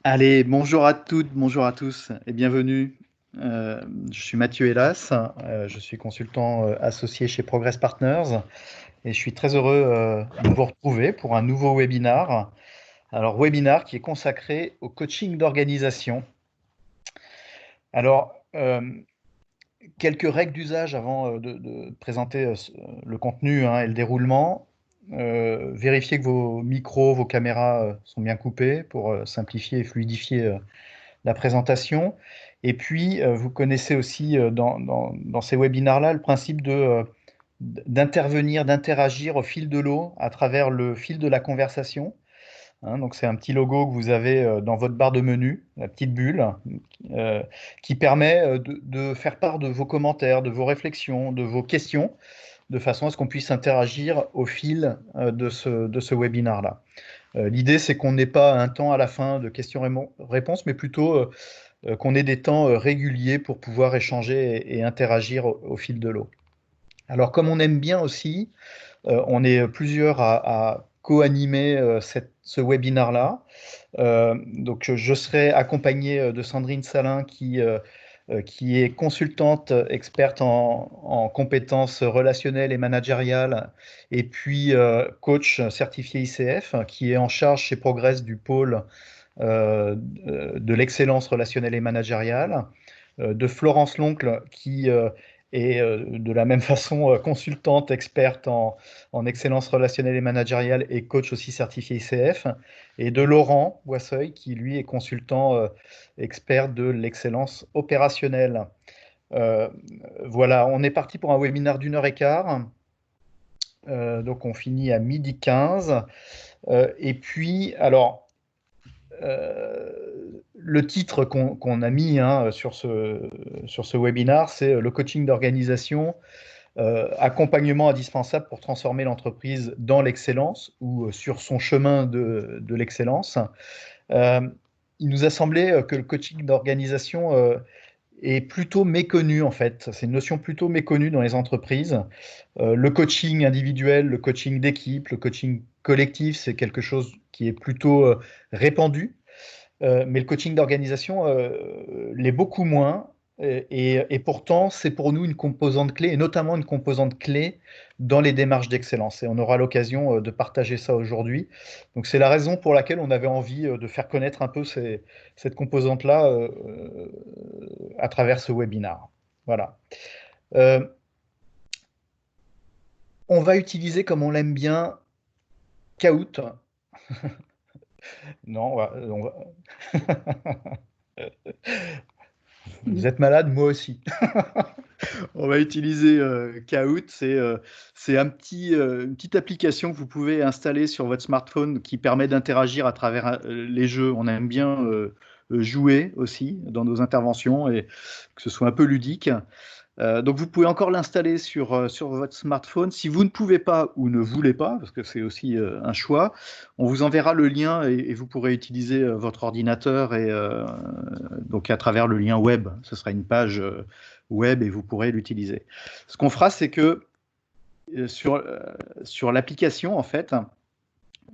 Allez, bonjour à toutes, bonjour à tous et bienvenue. Je suis Mathieu Hélas, je suis consultant associé chez Progress Partners et je suis très heureux de vous retrouver pour un nouveau webinar. Alors, webinar qui est consacré au coaching d'organisation. Alors, quelques règles d'usage avant de présenter le contenu et le déroulement. Vérifiez que vos micros, vos caméras sont bien coupés pour simplifier et fluidifier la présentation. Et puis, vous connaissez aussi dans ces webinars-là le principe d'intervenir, d'interagir au fil de l'eau, à travers le fil de la conversation. Donc, c'est un petit logo que vous avez dans votre barre de menu, la petite bulle, euh, qui permet de faire part de vos commentaires, de vos réflexions, de vos questions, de façon à ce qu'on puisse interagir au fil de ce webinar-là. L'idée, c'est qu'on n'ait pas un temps à la fin de questions-réponses, mais plutôt qu'on ait des temps réguliers pour pouvoir échanger et interagir au fil de l'eau. Alors, comme on aime bien aussi, on est plusieurs à co-animer ce webinar-là. Donc, je serai accompagné de Sandrine Salin qui est consultante experte en compétences relationnelles et managériales, et puis coach certifié ICF, qui est en charge chez Progress du pôle de l'excellence relationnelle et managériale, de Florence Loncle, qui est de la même façon consultante, experte en excellence relationnelle et managériale et coach aussi certifié ICF, et de Laurent Boisseuil, qui lui est consultant expert de l'excellence opérationnelle. Euh, voilà, on est parti pour un webinaire d'1 h 15. Donc on finit à 12h15. Et puis, alors, le titre qu'on a mis sur ce webinar, c'est le coaching d'organisation, accompagnement indispensable pour transformer l'entreprise dans l'excellence ou sur son chemin de l'excellence. Euh, il nous a semblé que le coaching d'organisation est plutôt méconnu en fait. C'est une notion plutôt méconnue dans les entreprises. Le coaching individuel, le coaching d'équipe, le coaching collectif, c'est quelque chose qui est plutôt répandu. Mais le coaching d'organisation l'est beaucoup moins. Et pourtant, c'est pour nous une composante clé, et notamment une composante clé dans les démarches d'excellence. Et on aura l'occasion de partager ça aujourd'hui. Donc, c'est la raison pour laquelle on avait envie de faire connaître un peu cette composante-là à travers ce webinar. Voilà. Euh, on va utiliser, comme on l'aime bien, Kahoot. Non, vous êtes malade, moi aussi. On va utiliser Kahoot. C'est une petite application que vous pouvez installer sur votre smartphone qui permet d'interagir à travers les jeux. On aime bien jouer aussi dans nos interventions et que ce soit un peu ludique. Donc vous pouvez encore l'installer sur votre smartphone. Si vous ne pouvez pas ou ne voulez pas, parce que c'est aussi un choix, on vous enverra le lien et vous pourrez utiliser votre ordinateur et donc à travers le lien web. Ce sera une page web et vous pourrez l'utiliser. Ce qu'on fera, c'est que sur l'application, en fait,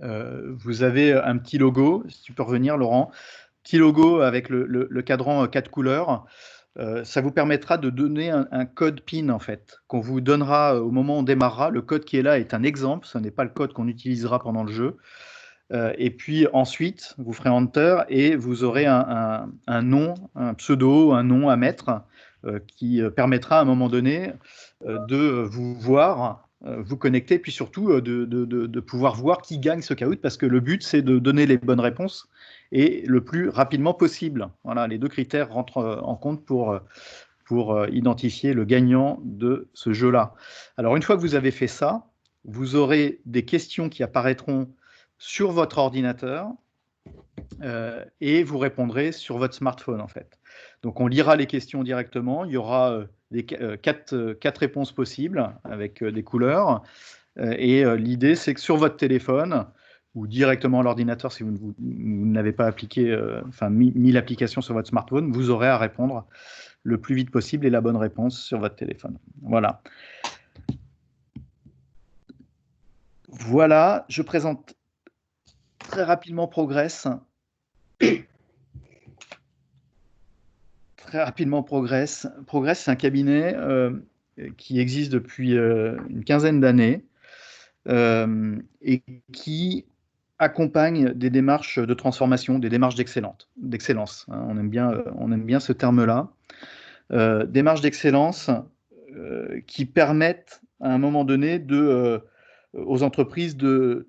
vous avez un petit logo. Si tu peux revenir, Laurent, petit logo avec le cadran 4 couleurs. Ça vous permettra de donner un code PIN en fait, qu'on vous donnera au moment où on démarrera. Le code qui est là est un exemple, ce n'est pas le code qu'on utilisera pendant le jeu. Et puis ensuite, vous ferez Enter et vous aurez un nom, un pseudo, un nom à mettre qui permettra à un moment donné de vous voir, vous connecter, puis surtout de pouvoir voir qui gagne ce Kahoot, parce que le but, c'est de donner les bonnes réponses et le plus rapidement possible. Voilà, les deux critères rentrent en compte pour identifier le gagnant de ce jeu-là. Alors, une fois que vous avez fait ça, vous aurez des questions qui apparaîtront sur votre ordinateur et vous répondrez sur votre smartphone, en fait. Donc, on lira les questions directement. Il y aura quatre réponses possibles avec des couleurs. Et l'idée, c'est que sur votre téléphone, ou directement à l'ordinateur, si vous n'avez pas appliqué, mis l'application sur votre smartphone, vous aurez à répondre le plus vite possible et la bonne réponse sur votre téléphone. Voilà. Voilà, je présente très rapidement Progress. très rapidement Progress. Progress, c'est un cabinet qui existe depuis une quinzaine d'années et qui accompagne des démarches de transformation, des démarches d'excellence. Hein. On aime bien ce terme-là. Démarches d'excellence qui permettent à un moment donné aux entreprises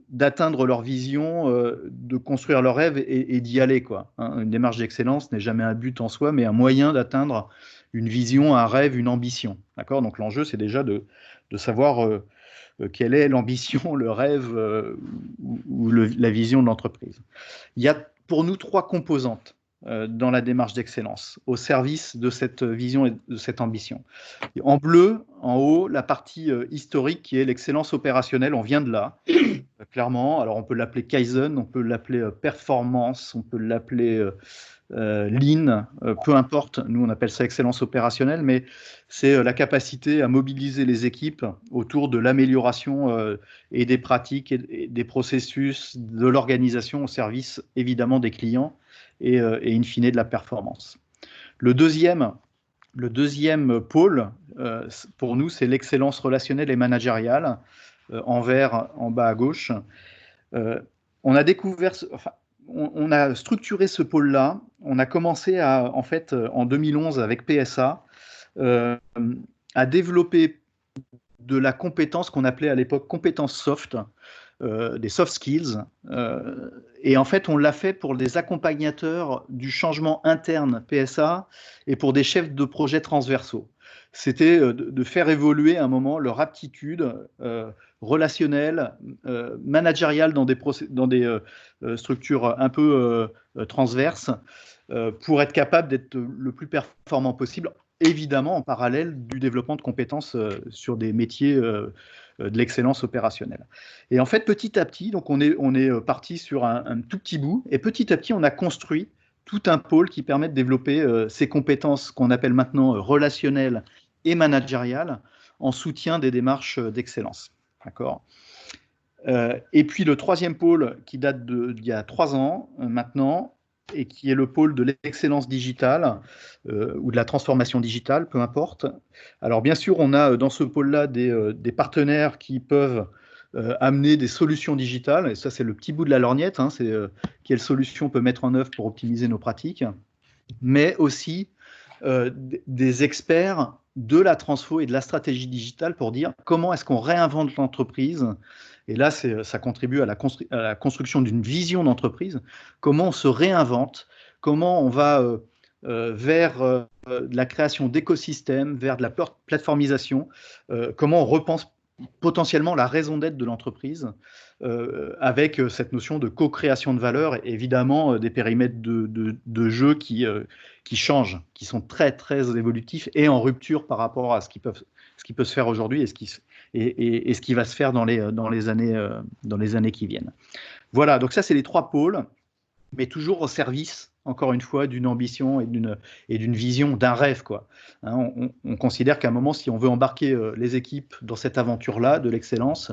d'atteindre leur vision, de construire leurs rêves et d'y aller, quoi. Hein. Une démarche d'excellence n'est jamais un but en soi, mais un moyen d'atteindre une vision, un rêve, une ambition. D'accord ? Donc l'enjeu, c'est déjà de savoir quelle est l'ambition, le rêve ou la vision de l'entreprise. Il y a pour nous 3 composantes dans la démarche d'excellence, au service de cette vision et de cette ambition. En bleu, en haut, la partie historique qui est l'excellence opérationnelle, on vient de là, clairement. Alors on peut l'appeler Kaizen, on peut l'appeler performance, on peut l'appeler Lean, peu importe, nous on appelle ça excellence opérationnelle, mais c'est la capacité à mobiliser les équipes autour de l'amélioration et des pratiques et des processus de l'organisation au service évidemment des clients et in fine de la performance. Le deuxième pôle, pour nous, c'est l'excellence relationnelle et managériale, en vert, en bas à gauche. On a découvert, on a structuré ce pôle-là. On a commencé en fait, en 2011 avec PSA, à développer de la compétence qu'on appelait à l'époque compétences soft, des soft skills. Et en fait, on l'a fait pour des accompagnateurs du changement interne PSA et pour des chefs de projets transversaux. C'était de faire évoluer à un moment leur aptitude relationnelle, managériale dans des structures un peu transverses pour être capable d'être le plus performant possible, évidemment en parallèle du développement de compétences sur des métiers de l'excellence opérationnelle. Et en fait, petit à petit, donc on est parti sur un tout petit bout, et petit à petit, on a construit tout un pôle qui permet de développer ces compétences qu'on appelle maintenant relationnelles et managériales en soutien des démarches d'excellence. D'accord ? Et puis le troisième pôle qui date d'il y a 3 ans maintenant, et qui est le pôle de l'excellence digitale ou de la transformation digitale, peu importe. Alors bien sûr, on a dans ce pôle-là des partenaires qui peuvent amener des solutions digitales, et ça c'est le petit bout de la lorgnette, hein, c'est quelle solution on peut mettre en œuvre pour optimiser nos pratiques, mais aussi des experts de la transfo et de la stratégie digitale pour dire comment est-ce qu'on réinvente l'entreprise. Et là, ça contribue à la construction d'une vision d'entreprise. Comment on se réinvente, comment on va vers la création d'écosystèmes, vers de la plateformisation, comment on repense potentiellement la raison d'être de l'entreprise avec cette notion de co-création de valeur et évidemment des périmètres de jeu qui changent, qui sont très, très évolutifs et en rupture par rapport à ce qui peut se faire aujourd'hui et ce qui va se faire dans les années qui viennent. Voilà, donc ça, c'est les 3 pôles, mais toujours au service, encore une fois, d'une ambition et d'une vision, d'un rêve, quoi. Hein, on considère qu'à un moment, si on veut embarquer les équipes dans cette aventure-là, de l'excellence,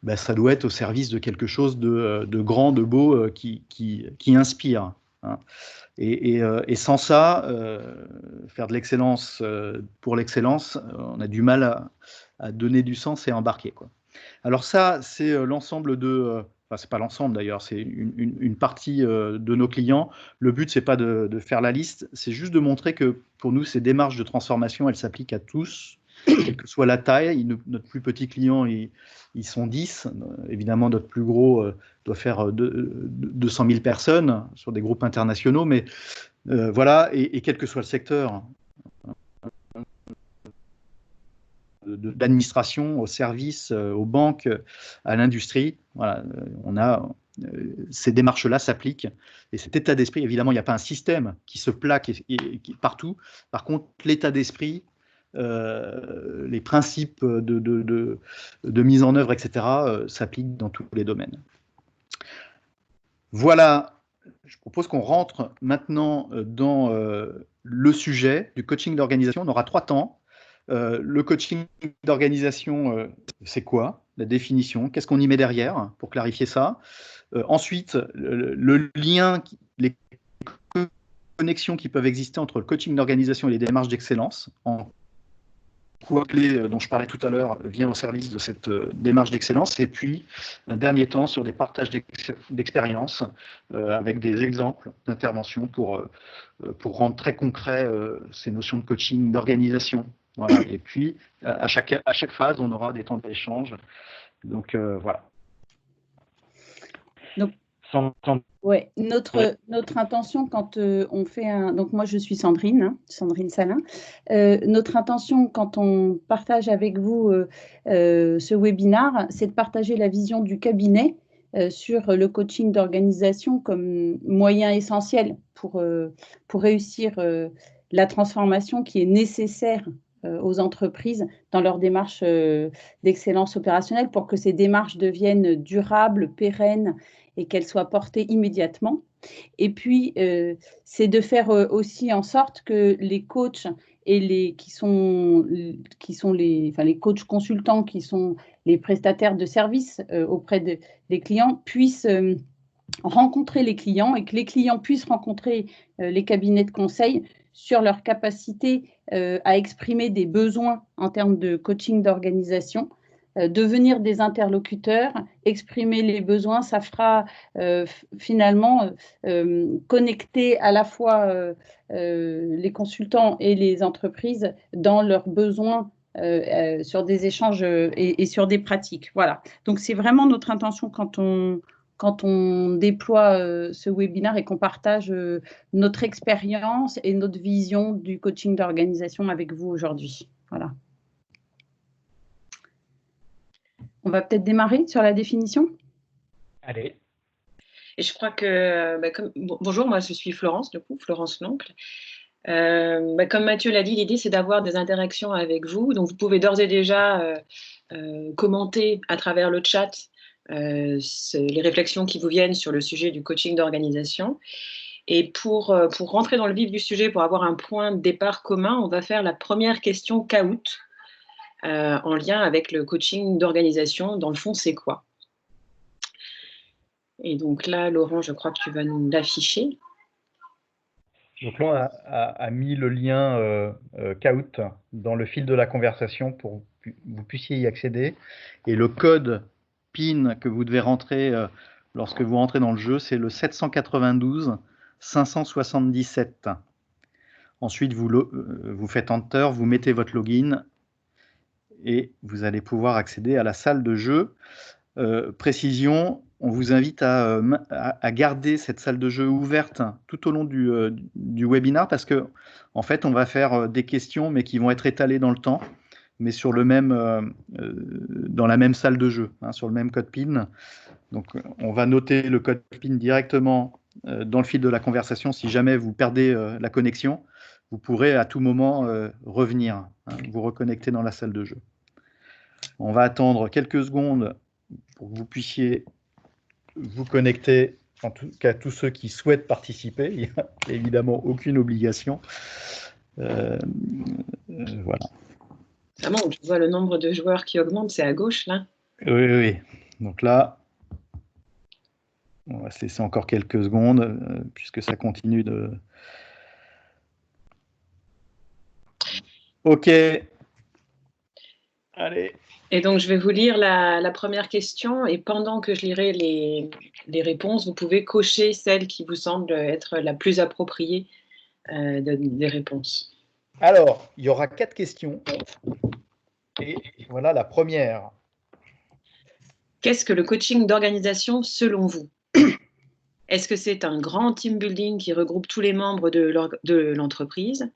ben, ça doit être au service de quelque chose de grand, de beau, qui inspire. Hein. Et sans ça, faire de l'excellence pour l'excellence, on a du mal à donner du sens et à embarquer, quoi. Alors ça, c'est l'ensemble enfin, c'est pas l'ensemble d'ailleurs, c'est une partie de nos clients. Le but, c'est pas de faire la liste, c'est juste de montrer que pour nous, ces démarches de transformation, elles s'appliquent à tous, quelle que soit la taille. Notre plus petit client, ils sont 10. Évidemment, notre plus gros doit faire 200 000 personnes sur des groupes internationaux, mais voilà, et quel que soit le secteur, d'administration, aux services, aux banques, à l'industrie. Voilà, on a ces démarches-là s'appliquent. Et cet état d'esprit, évidemment, il n'y a pas un système qui se plaque partout. Par contre, l'état d'esprit, les principes de mise en œuvre, etc., s'appliquent dans tous les domaines. Voilà, je propose qu'on rentre maintenant dans le sujet du coaching d'organisation. On aura 3 temps. Le coaching d'organisation, c'est quoi? La définition, qu'est-ce qu'on y met derrière pour clarifier ça? Ensuite, le lien, les connexions qui peuvent exister entre le coaching d'organisation et les démarches d'excellence. En quoi clé dont je parlais tout à l'heure vient au service de cette démarche d'excellence. Et puis, un dernier temps sur des partages d'expériences avec des exemples d'intervention pour rendre très concret ces notions de coaching, d'organisation. Voilà. Et puis, à chaque phase, on aura des temps d'échange. Donc, voilà. Donc, ouais, notre intention quand on fait un... Donc moi, je suis Sandrine, hein, Sandrine Salin. Notre intention quand on partage avec vous ce webinaire, c'est de partager la vision du cabinet sur le coaching d'organisation comme moyen essentiel pour réussir la transformation qui est nécessaire aux entreprises dans leur démarche d'excellence opérationnelle pour que ces démarches deviennent durables, pérennes et qu'elles soient portées immédiatement. Et puis, c'est de faire aussi en sorte que les coachs et les coachs consultants, qui sont les prestataires de services auprès des clients, puissent rencontrer les clients et que les clients puissent rencontrer les cabinets de conseil sur leur capacité à exprimer des besoins en termes de coaching d'organisation, devenir des interlocuteurs, exprimer les besoins, ça fera finalement connecter à la fois les consultants et les entreprises dans leurs besoins sur des échanges et sur des pratiques. Voilà. Donc, c'est vraiment notre intention quand on déploie ce webinaire et qu'on partage notre expérience et notre vision du coaching d'organisation avec vous aujourd'hui. Voilà. On va peut-être démarrer sur la définition. Allez. Et je crois que, bonjour, moi je suis Florence, du coup, Florence L'Oncle. Comme Mathieu l'a dit, l'idée c'est d'avoir des interactions avec vous. Donc vous pouvez d'ores et déjà commenter à travers le chat les réflexions qui vous viennent sur le sujet du coaching d'organisation. Et pour rentrer dans le vif du sujet, pour avoir un point de départ commun, on va faire la première question CAOUT en lien avec le coaching d'organisation. Dans le fond, c'est quoi? Et donc là, Laurent, je crois que tu vas nous l'afficher. Donc là, on a mis le lien CAOUT dans le fil de la conversation pour que vous puissiez y accéder. Et le code PIN que vous devez rentrer lorsque vous rentrez dans le jeu, c'est le 792 577. Ensuite, vous faites Enter, vous mettez votre login et vous allez pouvoir accéder à la salle de jeu. Précision, on vous invite à garder cette salle de jeu ouverte tout au long du webinaire parce que, en fait, on va faire des questions, mais qui vont être étalées dans le temps, mais sur dans la même salle de jeu, hein, sur le même code PIN. Donc, on va noter le code PIN directement dans le fil de la conversation. Si jamais vous perdez la connexion, vous pourrez à tout moment revenir, hein, vous reconnecter dans la salle de jeu. On va attendre quelques secondes pour que vous puissiez vous connecter, en tout cas tous ceux qui souhaitent participer. Il n'y a évidemment aucune obligation. Voilà. Ah bon, je vois le nombre de joueurs qui augmente, c'est à gauche là. Oui. Donc là, on va se laisser encore quelques secondes puisque ça continue de... Ok. Allez. Et donc, je vais vous lire la première question et pendant que je lirai les réponses, vous pouvez cocher celle qui vous semble être la plus appropriée des réponses. Alors, il y aura 4 questions. Et voilà la première. Qu'est-ce que le coaching d'organisation selon vous? Est-ce que c'est un grand team building qui regroupe tous les membres de l'entreprise?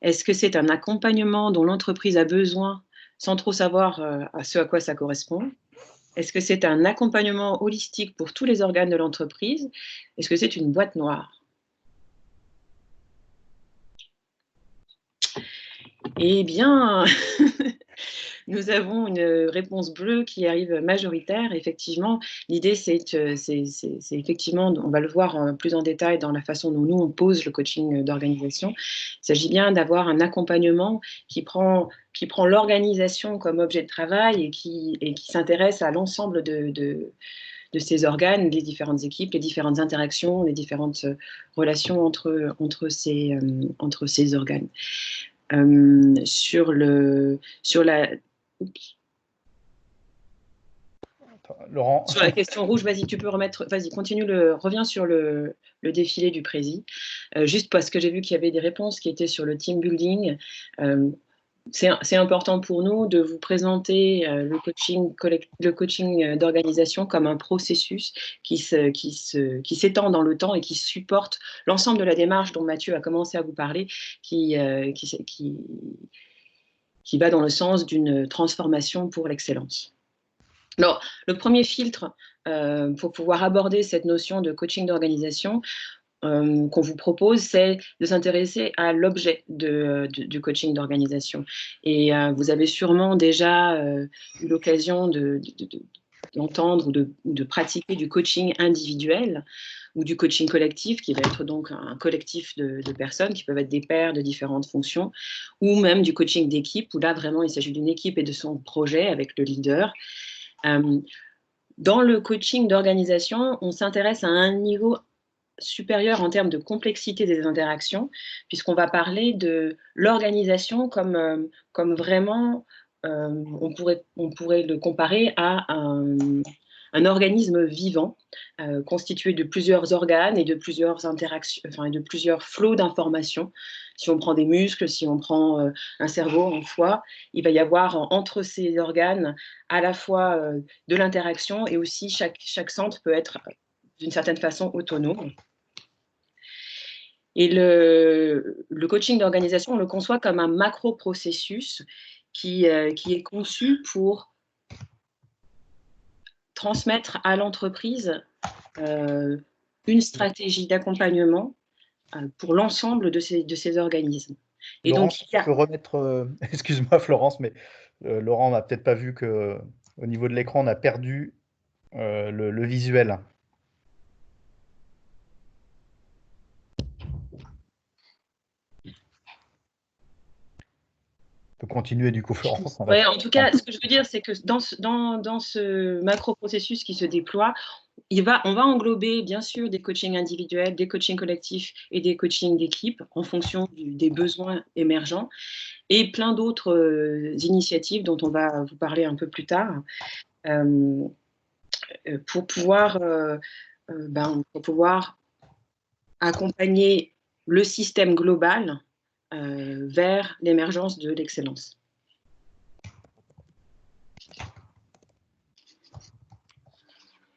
Est-ce que c'est un accompagnement dont l'entreprise a besoin sans trop savoir à ce à quoi ça correspond? Est-ce que c'est un accompagnement holistique pour tous les organes de l'entreprise? Est-ce que c'est une boîte noire? Eh bien, nous avons une réponse bleue qui arrive majoritaire. Effectivement, l'idée, c'est effectivement, on va le voir plus en détail dans la façon dont nous, on pose le coaching d'organisation. Il s'agit bien d'avoir un accompagnement qui prend l'organisation comme objet de travail et qui s'intéresse à l'ensemble de ces organes, les différentes équipes, les différentes interactions, les différentes relations entre ces organes. Sur la... Oups. Laurent. Sur la question rouge, vas-y, tu peux remettre, vas-y, reviens sur le défilé du prési. Juste parce que j'ai vu qu'il y avait des réponses qui étaient sur le team building. C'est important pour nous de vous présenter le coaching d'organisation comme un processus qui s'étend dans le temps et qui supporte l'ensemble de la démarche dont Mathieu a commencé à vous parler, qui va dans le sens d'une transformation pour l'excellence. Alors, le premier filtre pour pouvoir aborder cette notion de coaching d'organisation qu'on vous propose, c'est de s'intéresser à l'objet du coaching d'organisation. Et vous avez sûrement déjà eu l'occasion d'entendre ou de pratiquer du coaching individuel ou du coaching collectif, qui va être donc un collectif de personnes qui peuvent être des pairs de différentes fonctions, ou même du coaching d'équipe, où là, vraiment, il s'agit d'une équipe et de son projet avec le leader. Dans le coaching d'organisation, on s'intéresse à un niveau supérieur en termes de complexité des interactions, puisqu'on va parler de l'organisation comme vraiment, on pourrait le comparer à un organisme vivant constitué de plusieurs organes et de plusieurs interactions, enfin de plusieurs flots d'informations. Si on prend des muscles, si on prend un cerveau, un foie, il va y avoir entre ces organes à la fois de l'interaction et aussi chaque centre peut être d'une certaine façon autonome. Et le coaching d'organisation, on le conçoit comme un macro-processus qui est conçu pour transmettre à l'entreprise une stratégie d'accompagnement pour l'ensemble de ces organismes. Et Laurent, donc, tu peux remettre, excuse-moi Florence, mais Laurent n'a peut-être pas vu qu'au niveau de l'écran, on a perdu le visuel. On peut continuer du coup, Florence. Ouais, en tout cas, ce que je veux dire, c'est que dans ce macro-processus qui se déploie, on va englober bien sûr des coachings individuels, des coachings collectifs et des coachings d'équipe en fonction des besoins émergents et plein d'autres initiatives dont on va vous parler un peu plus tard pour pouvoir accompagner le système global vers l'émergence de l'excellence.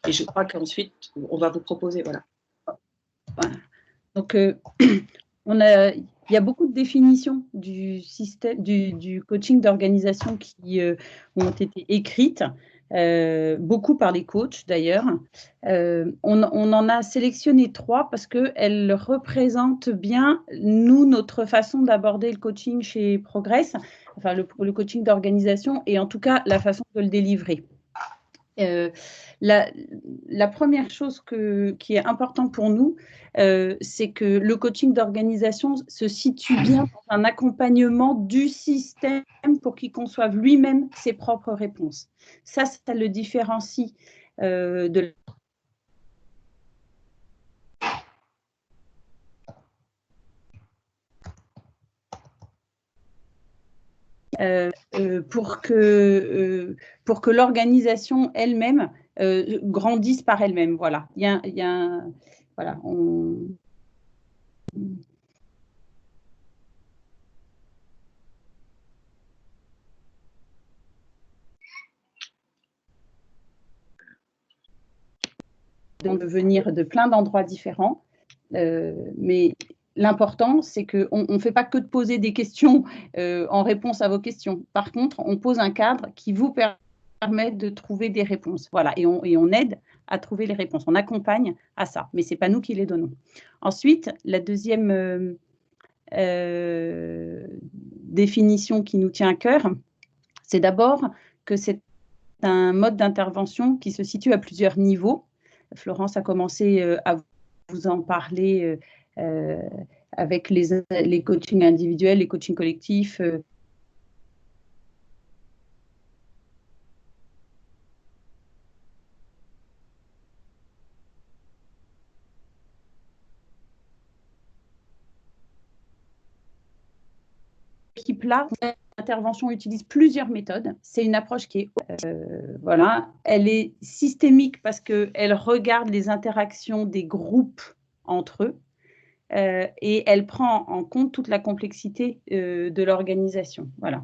Et je crois qu'ensuite, on va vous proposer, voilà. Donc, il y a beaucoup de définitions du système, du coaching d'organisation qui ont été écrites, beaucoup par les coachs d'ailleurs. On en a sélectionné 3 parce qu'elles représentent bien, notre façon d'aborder le coaching chez Progress, enfin le coaching d'organisation et en tout cas la façon de le délivrer. La première chose qui est importante pour nous, c'est que le coaching d'organisation se situe bien dans un accompagnement du système pour qu'il conçoive lui-même ses propres réponses. Ça le différencie de pour que l'organisation elle-même grandisse par elle-même. Voilà. Voilà. On peut venir de plein d'endroits différents, mais l'important, c'est qu'on ne fait pas que de poser des questions en réponse à vos questions. Par contre, on pose un cadre qui vous permet de trouver des réponses. Voilà, et on aide à trouver les réponses. On accompagne à ça, mais ce n'est pas nous qui les donnons. Ensuite, la deuxième définition qui nous tient à cœur, c'est d'abord que c'est un mode d'intervention qui se situe à plusieurs niveaux. Florence a commencé à vous en parler avec les coachings individuels, les coachings collectifs. équipe-là, l'intervention utilise plusieurs méthodes. C'est une approche qui est, voilà, elle est systémique parce qu'elle regarde les interactions des groupes entre eux et elle prend en compte toute la complexité de l'organisation. Voilà.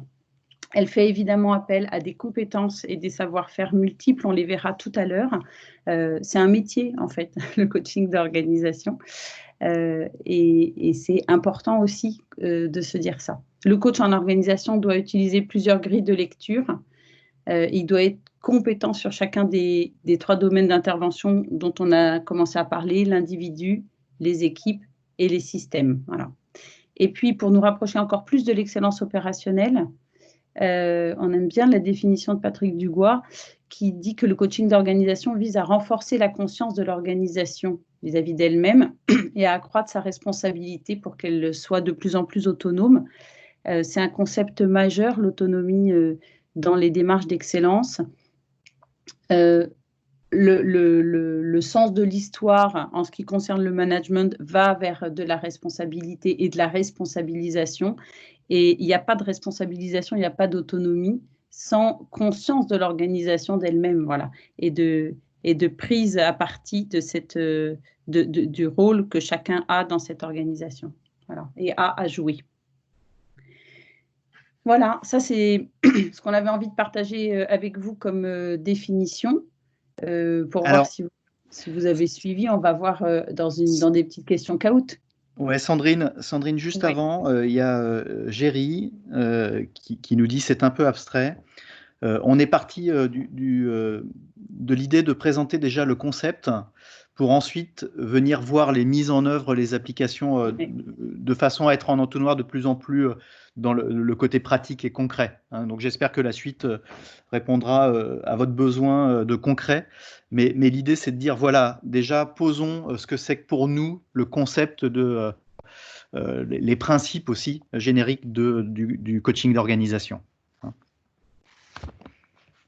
Elle fait évidemment appel à des compétences et des savoir-faire multiples, on les verra tout à l'heure. C'est un métier, en fait, le coaching d'organisation. Et c'est important aussi de se dire ça. Le coach en organisation doit utiliser plusieurs grilles de lecture. Il doit être compétent sur chacun des 3 domaines d'intervention dont on a commencé à parler, l'individu, les équipes et les systèmes. Voilà. Et puis, pour nous rapprocher encore plus de l'excellence opérationnelle, on aime bien la définition de Patrick Dugois qui dit que le coaching d'organisation vise à renforcer la conscience de l'organisation vis-à-vis d'elle-même et à accroître sa responsabilité pour qu'elle soit de plus en plus autonome. C'est un concept majeur, l'autonomie dans les démarches d'excellence. Le sens de l'histoire en ce qui concerne le management va vers de la responsabilité et de la responsabilisation. Et il n'y a pas de responsabilisation, il n'y a pas d'autonomie sans conscience de l'organisation d'elle-même, voilà, et de prise à partie de cette, du rôle que chacun a dans cette organisation, voilà, et a à jouer. Voilà, ça c'est ce qu'on avait envie de partager avec vous comme définition. Pour voir si vous avez suivi, on va voir dans des petites questions caout. Ouais, Sandrine, juste avant, il y a Géry qui nous dit c'est un peu abstrait. On est parti de l'idée de présenter déjà le concept pour ensuite venir voir les mises en œuvre, les applications de façon à être en entonnoir de plus en plus dans le côté pratique et concret. Hein. Donc j'espère que la suite répondra à votre besoin de concret. Mais l'idée, c'est de dire, voilà, déjà posons ce que c'est que pour nous le concept de les principes aussi génériques du coaching d'organisation.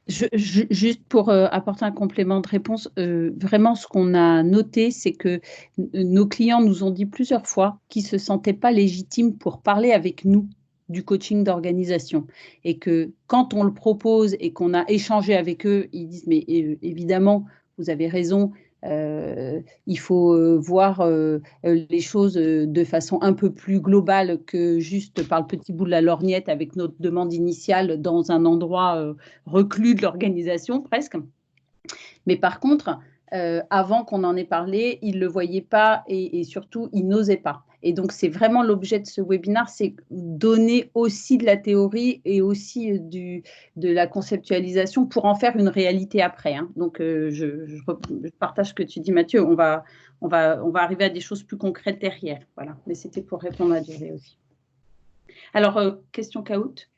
Juste pour apporter un complément de réponse, vraiment ce qu'on a noté, c'est que nos clients nous ont dit plusieurs fois qu'ils ne se sentaient pas légitimes pour parler avec nous du coaching d'organisation et que quand on le propose et qu'on a échangé avec eux, ils disent mais évidemment, vous avez raison, il faut voir les choses de façon un peu plus globale que juste par le petit bout de la lorgnette avec notre demande initiale dans un endroit reclus de l'organisation presque. Mais par contre, avant qu'on en ait parlé, ils ne le voyaient pas et surtout, ils n'osaient pas. Et donc, c'est vraiment l'objet de ce webinaire, c'est donner aussi de la théorie et aussi de la conceptualisation pour en faire une réalité après. Hein. Donc, je partage ce que tu dis, Mathieu. On va arriver à des choses plus concrètes derrière. Voilà. Mais c'était pour répondre à Jerry aussi. Alors, question caout.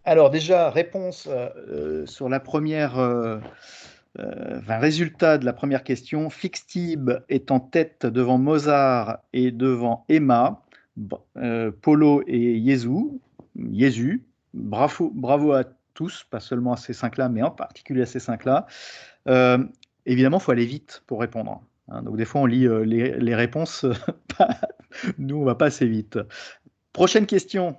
Alors déjà, réponse sur la première... résultat de la première question, Fixtib est en tête devant Mozart et devant Emma, Polo et Yezu. Bravo à tous, pas seulement à ces 5-là, mais en particulier à ces 5-là. Évidemment, il faut aller vite pour répondre. Hein, donc des fois, on lit les réponses. Nous, on ne va pas assez vite. Prochaine question.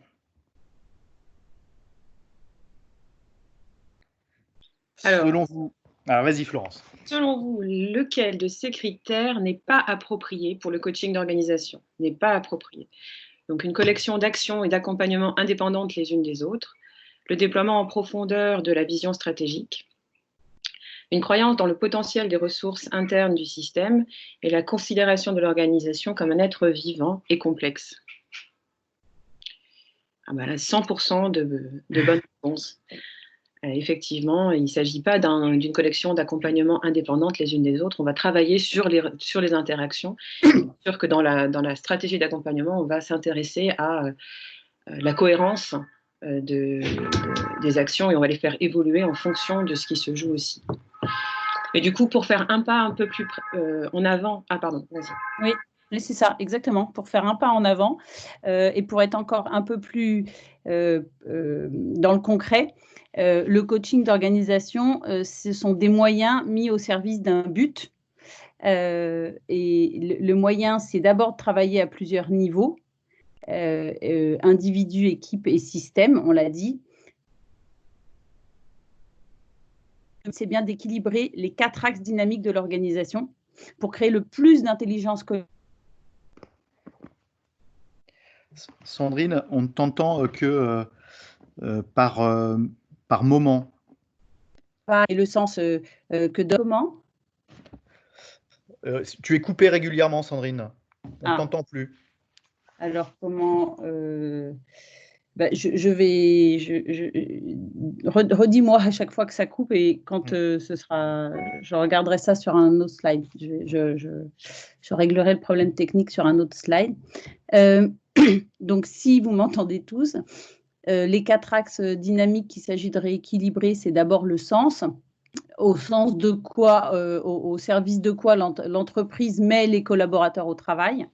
Alors, selon vous... Alors, vas-y, Florence. Selon vous, lequel de ces critères n'est pas approprié pour le coaching d'organisation? N'est pas approprié. Donc, une collection d'actions et d'accompagnements indépendantes les unes des autres, le déploiement en profondeur de la vision stratégique, une croyance dans le potentiel des ressources internes du système et la considération de l'organisation comme un être vivant et complexe. Ah ben là, 100% de bonnes réponses. Effectivement, il ne s'agit pas d'une collection d'accompagnements indépendantes les unes des autres. On va travailler sur les interactions. C'est sûr que dans la stratégie d'accompagnement, on va s'intéresser à la cohérence des actions et on va les faire évoluer en fonction de ce qui se joue aussi. Et du coup, pour faire un pas un peu plus en avant... Ah, pardon, vas-y. Oui, c'est ça, exactement. Pour faire un pas en avant et pour être encore un peu plus dans le concret, le coaching d'organisation, ce sont des moyens mis au service d'un but. Et le moyen, c'est d'abord de travailler à plusieurs niveaux. individus, équipes et systèmes, on l'a dit. C'est bien d'équilibrer les 4 axes dynamiques de l'organisation pour créer le plus d'intelligence collective. Sandrine, on ne t'entend que par moment. Et le sens que donne comment tu es coupée régulièrement, Sandrine. On ne t'entend plus. Alors, comment redis-moi à chaque fois que ça coupe et quand ce sera, je regarderai ça sur un autre slide. Je réglerai le problème technique sur un autre slide. Donc, si vous m'entendez tous, les 4 axes dynamiques qu'il s'agit de rééquilibrer, c'est d'abord le sens. Au sens de quoi, au service de quoi l'entreprise met les collaborateurs au travail.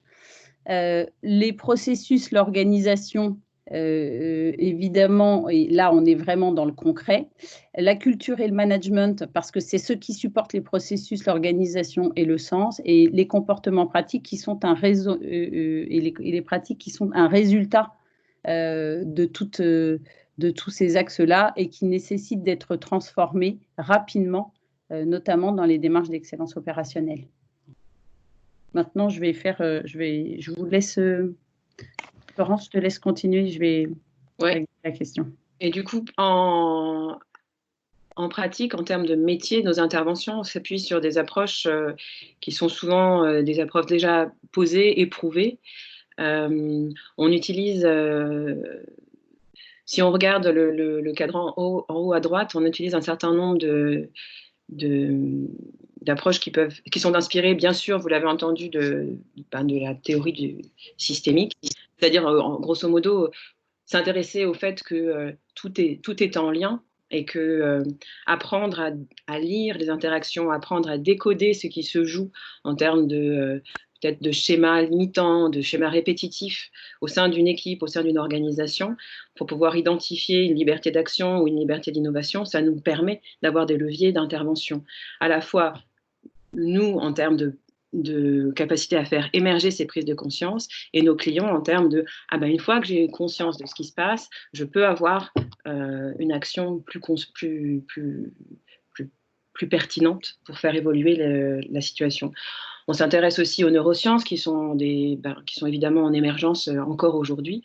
Les processus, l'organisation, évidemment, et là on est vraiment dans le concret, la culture et le management, parce que c'est ceux qui supportent les processus, l'organisation et le sens, et les comportements pratiques qui sont un réseau, et les pratiques qui sont un résultat de tous ces axes-là et qui nécessitent d'être transformés rapidement, notamment dans les démarches d'excellence opérationnelle. Maintenant, je vous laisse, Florence, je te laisse continuer, je vais régler la question. Et du coup, en pratique, en termes de métier, nos interventions s'appuient sur des approches qui sont souvent des approches déjà posées, éprouvées. On utilise, si on regarde le cadran en haut à droite, on utilise un certain nombre d'approches qui sont inspirées, bien sûr, vous l'avez entendu, de la théorie du systémique, c'est-à-dire, grosso modo, s'intéresser au fait que tout est en lien et que apprendre à lire les interactions, apprendre à décoder ce qui se joue en termes de peut-être de schémas limitants, de schémas répétitifs au sein d'une équipe, au sein d'une organisation, pour pouvoir identifier une liberté d'action ou une liberté d'innovation, ça nous permet d'avoir des leviers d'intervention. À la fois, nous, en termes de capacité à faire émerger ces prises de conscience, et nos clients en termes de une fois que j'ai conscience de ce qui se passe, je peux avoir une action plus pertinente pour faire évoluer la situation. On s'intéresse aussi aux neurosciences qui sont évidemment en émergence encore aujourd'hui,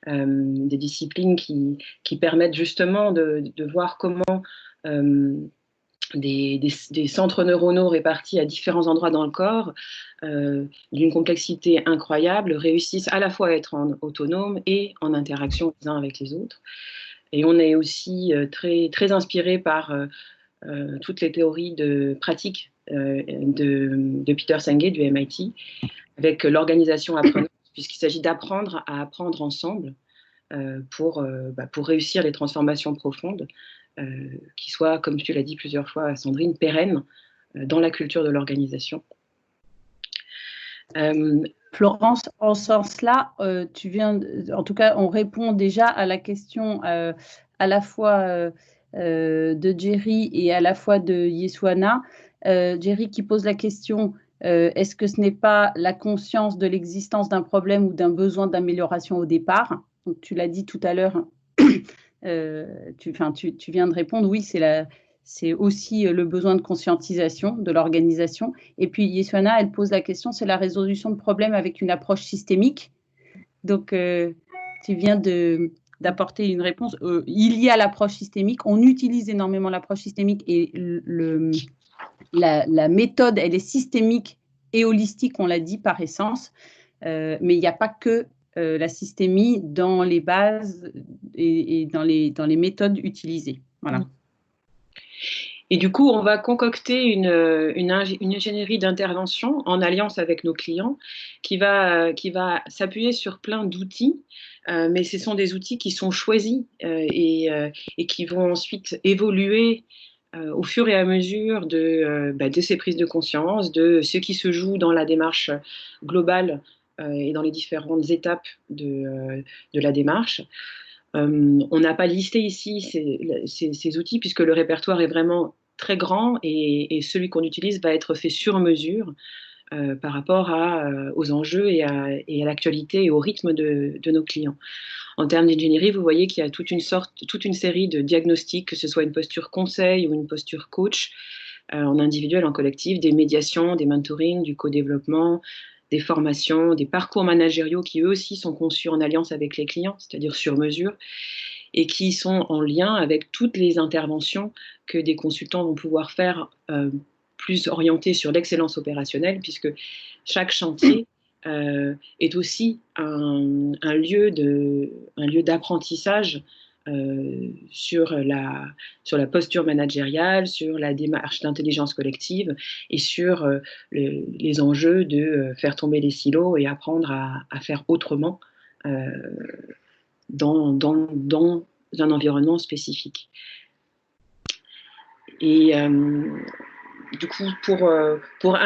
des disciplines qui permettent justement de voir comment des centres neuronaux répartis à différents endroits dans le corps, d'une complexité incroyable, réussissent à la fois à être autonomes et en interaction les uns avec les autres. Et on est aussi très, très inspiré par toutes les théories de pratique de Peter Senge du MIT, avec l'organisation apprenante, puisqu'il s'agit d'apprendre à apprendre ensemble pour réussir les transformations profondes qui soient, comme tu l'as dit plusieurs fois, Sandrine, pérennes dans la culture de l'organisation. Florence, en ce sens-là, en tout cas, on répond déjà à la question à la fois de Jerry et à la fois de Yeswana. Jerry qui pose la question, est-ce que ce n'est pas la conscience de l'existence d'un problème ou d'un besoin d'amélioration au départ? Donc, tu l'as dit tout à l'heure, tu viens de répondre, oui, c'est aussi le besoin de conscientisation de l'organisation. Et puis, Yeswana, elle pose la question, c'est la résolution de problèmes avec une approche systémique. Donc, tu viens d'apporter une réponse. Il y a l'approche systémique, on utilise énormément l'approche systémique et la méthode, elle est systémique et holistique, on l'a dit, par essence. Mais il n'y a pas que la systémie dans les bases et dans les méthodes utilisées. Voilà. Et du coup, on va concocter une ingénierie d'intervention en alliance avec nos clients qui va s'appuyer sur plein d'outils, mais ce sont des outils qui sont choisis et qui vont ensuite évoluer au fur et à mesure de ces prises de conscience, de ce qui se joue dans la démarche globale et dans les différentes étapes de la démarche. On n'a pas listé ici ces outils puisque le répertoire est vraiment très grand et celui qu'on utilise va être fait sur mesure par rapport aux enjeux et à l'actualité et au rythme de nos clients. En termes d'ingénierie, vous voyez qu'il y a toute une série de diagnostics, que ce soit une posture conseil ou une posture coach, en individuel, en collectif, des médiations, des mentorings, du co-développement, des formations, des parcours managériaux qui eux aussi sont conçus en alliance avec les clients, c'est-à-dire sur mesure, et qui sont en lien avec toutes les interventions que des consultants vont pouvoir faire plus orientées sur l'excellence opérationnelle, puisque chaque chantier est aussi un lieu d'apprentissage sur la posture managériale, sur la démarche d'intelligence collective et sur les enjeux de faire tomber les silos et apprendre à faire autrement dans un environnement spécifique. Et du coup, pour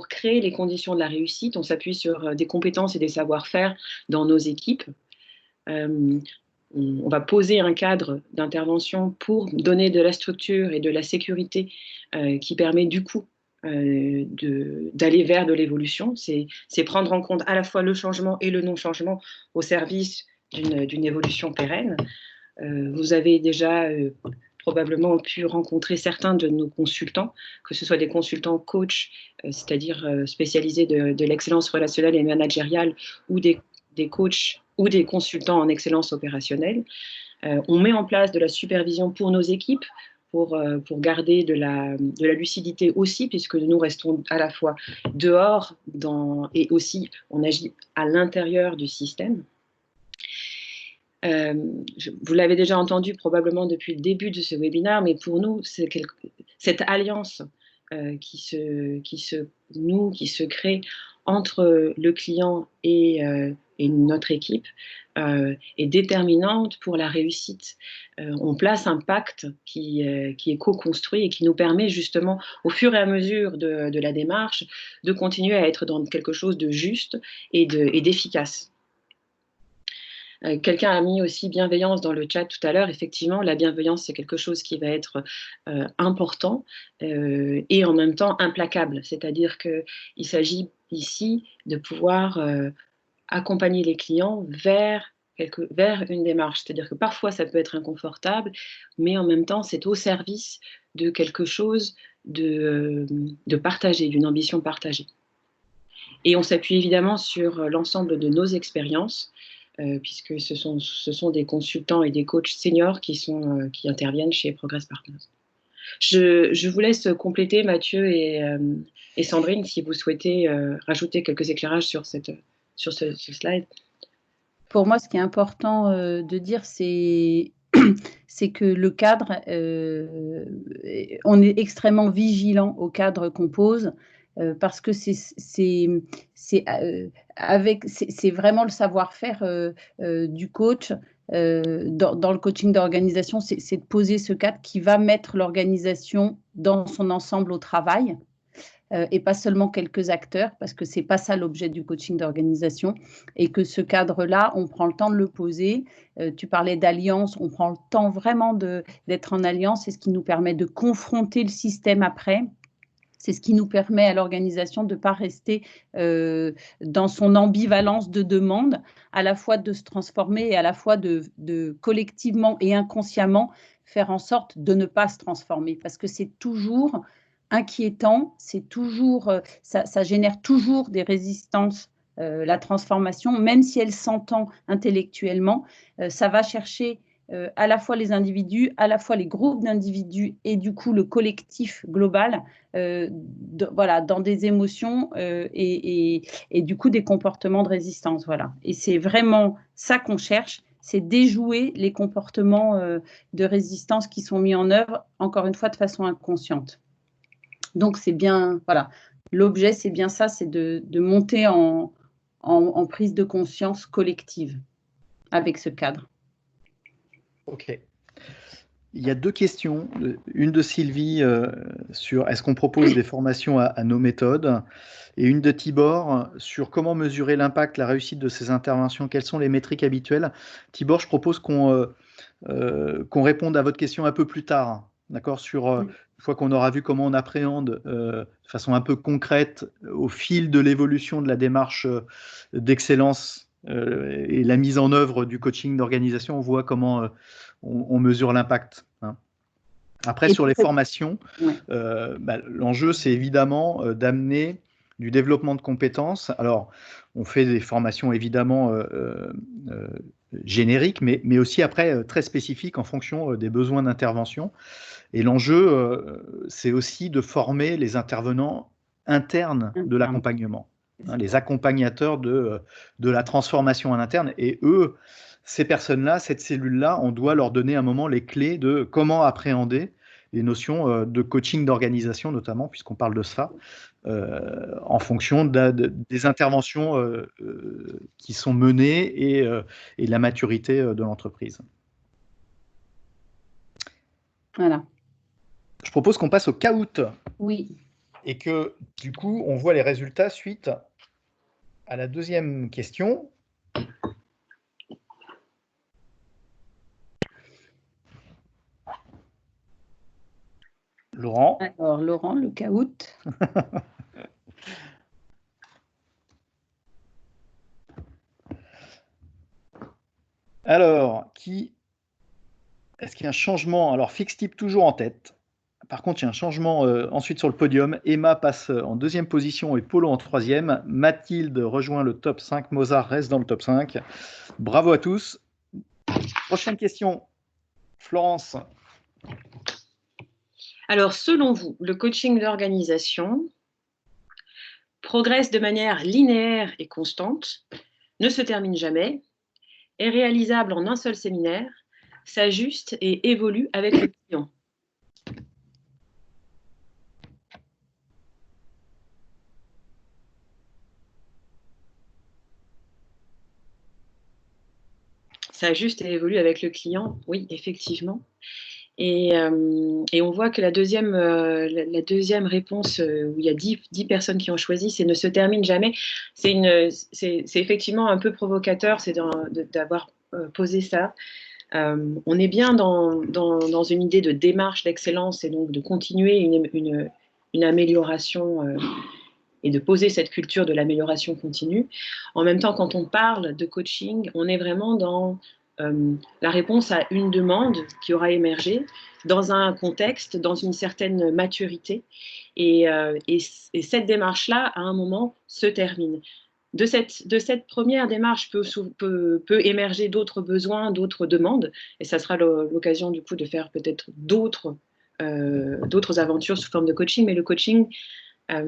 créer les conditions de la réussite, on s'appuie sur des compétences et des savoir-faire dans nos équipes. On va poser un cadre d'intervention pour donner de la structure et de la sécurité qui permet du coup d'aller vers de l'évolution. C'est prendre en compte à la fois le changement et le non-changement au service d'une évolution pérenne. Vous avez déjà probablement pu rencontrer certains de nos consultants, que ce soit des consultants coach, c'est-à-dire spécialisés de l'excellence relationnelle et managériale, ou des coachs ou des consultants en excellence opérationnelle. On met en place de la supervision pour nos équipes, pour garder de la lucidité aussi, puisque nous restons à la fois dehors et aussi on agit à l'intérieur du système. Vous l'avez déjà entendu probablement depuis le début de ce webinaire, mais pour nous, c'est cette alliance qui se crée entre le client et notre équipe est déterminante pour la réussite. On place un pacte qui est co-construit et qui nous permet justement, au fur et à mesure de la démarche, de continuer à être dans quelque chose de juste et d'efficace. Quelqu'un a mis aussi bienveillance dans le chat tout à l'heure. Effectivement, la bienveillance, c'est quelque chose qui va être important et en même temps implacable. C'est-à-dire qu'il s'agit ici de pouvoir accompagner les clients vers une démarche. C'est-à-dire que parfois, ça peut être inconfortable, mais en même temps, c'est au service de quelque chose de partagé, d'une ambition partagée. Et on s'appuie évidemment sur l'ensemble de nos expériences, puisque ce sont des consultants et des coachs seniors qui interviennent chez Progress Partners. Je vous laisse compléter, Mathieu et Sandrine, si vous souhaitez rajouter quelques éclairages sur ce slide. Pour moi, ce qui est important de dire, c'est que le cadre, on est extrêmement vigilant au cadre qu'on pose, parce que c'est vraiment le savoir-faire du coach. Dans le coaching d'organisation, c'est de poser ce cadre qui va mettre l'organisation dans son ensemble au travail. Et pas seulement quelques acteurs, parce que ce n'est pas ça l'objet du coaching d'organisation, et que ce cadre-là, on prend le temps de le poser. Tu parlais d'alliance, on prend le temps vraiment d'être en alliance, c'est ce qui nous permet de confronter le système après. C'est ce qui nous permet à l'organisation de ne pas rester dans son ambivalence de demande, à la fois de se transformer et à la fois de collectivement et inconsciemment faire en sorte de ne pas se transformer, parce que c'est toujours inquiétant, c'est toujours, ça génère toujours des résistances, la transformation, même si elle s'entend intellectuellement, ça va chercher à la fois les individus, à la fois les groupes d'individus et du coup le collectif global, voilà, dans des émotions et du coup des comportements de résistance. Voilà. Et c'est vraiment ça qu'on cherche, c'est déjouer les comportements de résistance qui sont mis en œuvre, encore une fois, de façon inconsciente. Donc, c'est bien, voilà, l'objet, c'est bien ça, c'est de monter en prise de conscience collective avec ce cadre. Ok. Il y a deux questions. Une de Sylvie sur est-ce qu'on propose des formations à nos méthodes, et une de Tibor sur comment mesurer l'impact, la réussite de ces interventions, quelles sont les métriques habituelles. Tibor, je propose qu'on réponde à votre question un peu plus tard, d'accord, sur une fois qu'on aura vu comment on appréhende de façon un peu concrète au fil de l'évolution de la démarche d'excellence et la mise en œuvre du coaching d'organisation, on voit comment on mesure l'impact. Hein. Après, sur les formations, l'enjeu, c'est évidemment d'amener du développement de compétences. Alors, on fait des formations évidemment génériques, mais aussi après très spécifiques en fonction des besoins d'intervention. Et l'enjeu, c'est aussi de former les intervenants internes de l'accompagnement, hein, les accompagnateurs de la transformation en interne. Et eux, ces personnes-là, cette cellule-là, on doit leur donner à un moment les clés de comment appréhender les notions de coaching d'organisation, notamment, puisqu'on parle de ça, en fonction des interventions qui sont menées et de la maturité de l'entreprise. Voilà. Je propose qu'on passe au caout. Oui. Et que, du coup, on voit les résultats suite à la deuxième question. Laurent. Alors, Laurent, le caout. Alors, est-ce qu'il y a un changement? Alors, Fix Type toujours en tête. Par contre, il y a un changement ensuite sur le podium. Emma passe en deuxième position et Polo en troisième. Mathilde rejoint le top 5. Mozart reste dans le top 5. Bravo à tous. Prochaine question. Florence. Alors, selon vous, le coaching d'organisation progresse de manière linéaire et constante, ne se termine jamais, est réalisable en un seul séminaire, s'ajuste et évolue avec le client. S'ajuste et évolue avec le client, oui, effectivement. Et on voit que la deuxième réponse, où il y a 10 personnes qui ont choisi, c'est ne se termine jamais. C'est effectivement un peu provocateur, c'est d'avoir posé ça. On est bien dans une idée de démarche d'excellence et donc de continuer une amélioration et de poser cette culture de l'amélioration continue. En même temps, quand on parle de coaching, on est vraiment dans la réponse à une demande qui aura émergé dans un contexte, dans une certaine maturité. Et cette démarche-là, à un moment, se termine. De cette première démarche peut émerger d'autres besoins, d'autres demandes, et ça sera l'occasion du coup de faire peut-être d'autres aventures sous forme de coaching, mais le coaching a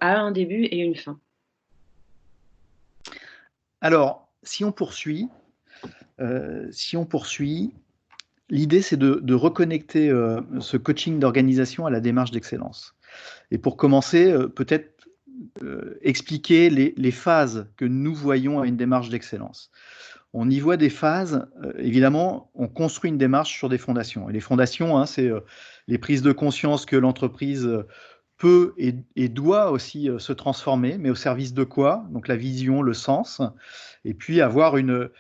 un début et une fin. Alors, si on poursuit, l'idée c'est de reconnecter ce coaching d'organisation à la démarche d'excellence. Et pour commencer, peut-être expliquer les phases que nous voyons à une démarche d'excellence. On y voit des phases, évidemment, on construit une démarche sur des fondations. Et les fondations, hein, c'est les prises de conscience que l'entreprise peut et doit aussi se transformer, mais au service de quoi? Donc la vision, le sens, et puis avoir une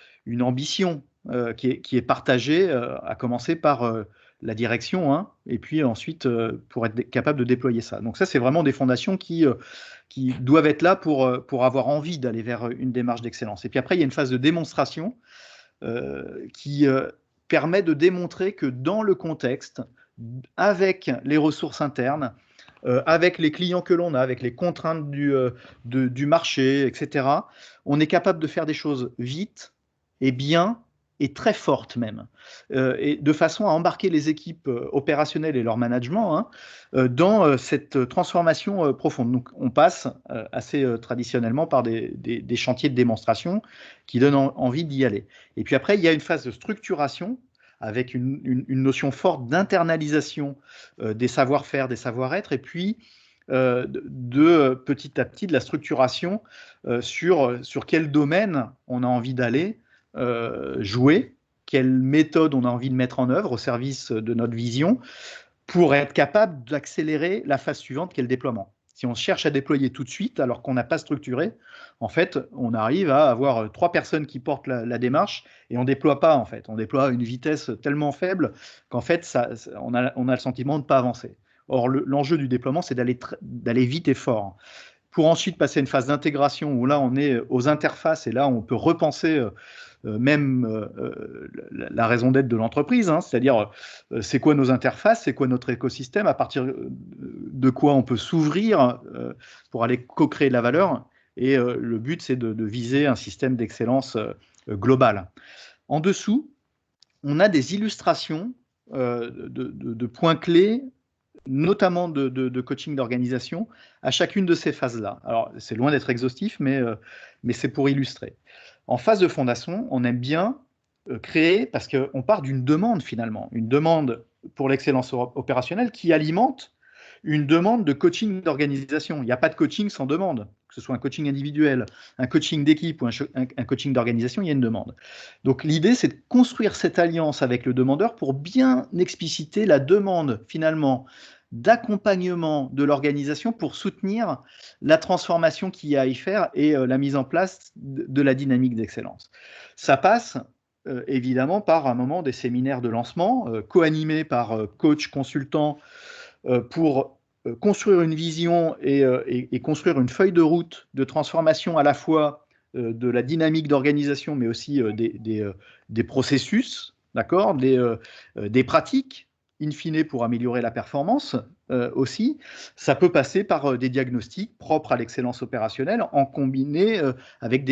ambition qui est partagée, à commencer par la direction, hein, et puis ensuite pour être capable de déployer ça. Donc ça, c'est vraiment des fondations qui doivent être là pour avoir envie d'aller vers une démarche d'excellence. Et puis après, il y a une phase de démonstration qui permet de démontrer que dans le contexte, avec les ressources internes, avec les clients que l'on a, avec les contraintes du marché, etc., on est capable de faire des choses vite et bien et très fortes même, et de façon à embarquer les équipes opérationnelles et leur management dans cette transformation profonde. Donc on passe assez traditionnellement par des chantiers de démonstration qui donnent envie d'y aller. Et puis après, il y a une phase de structuration avec une notion forte d'internalisation des savoir-faire, des savoir-être, et puis petit à petit de la structuration sur quel domaine on a envie d'aller jouer, quelle méthode on a envie de mettre en œuvre au service de notre vision pour être capable d'accélérer la phase suivante qui est le déploiement. Si on cherche à déployer tout de suite, alors qu'on n'a pas structuré, en fait, on arrive à avoir 3 personnes qui portent la démarche et on ne déploie pas, en fait. On déploie à une vitesse tellement faible qu'en fait, on a le sentiment de ne pas avancer. Or, l'enjeu du déploiement, c'est d'aller vite et fort. Pour ensuite passer à une phase d'intégration où là, on est aux interfaces et là, on peut repenser même la raison d'être de l'entreprise, hein, c'est-à-dire c'est quoi nos interfaces, c'est quoi notre écosystème, à partir de quoi on peut s'ouvrir pour aller co-créer de la valeur. Et le but, c'est de viser un système d'excellence global. En dessous, on a des illustrations de points clés, notamment de coaching d'organisation, à chacune de ces phases-là. Alors, c'est loin d'être exhaustif, mais c'est pour illustrer. En phase de fondation, on aime bien créer, parce qu'on part d'une demande finalement, une demande pour l'excellence opérationnelle qui alimente une demande de coaching d'organisation. Il n'y a pas de coaching sans demande, que ce soit un coaching individuel, un coaching d'équipe ou un coaching d'organisation, il y a une demande. Donc l'idée, c'est de construire cette alliance avec le demandeur pour bien expliciter la demande finalement d'accompagnement de l'organisation pour soutenir la transformation qu'il y a à y faire et la mise en place de la dynamique d'excellence. Ça passe évidemment par un moment des séminaires de lancement co-animés par coachs, consultants pour construire une vision et construire une feuille de route de transformation à la fois de la dynamique d'organisation, mais aussi des processus, d'accord, des pratiques, in fine, pour améliorer la performance aussi. Ça peut passer par des diagnostics propres à l'excellence opérationnelle, en combiné avec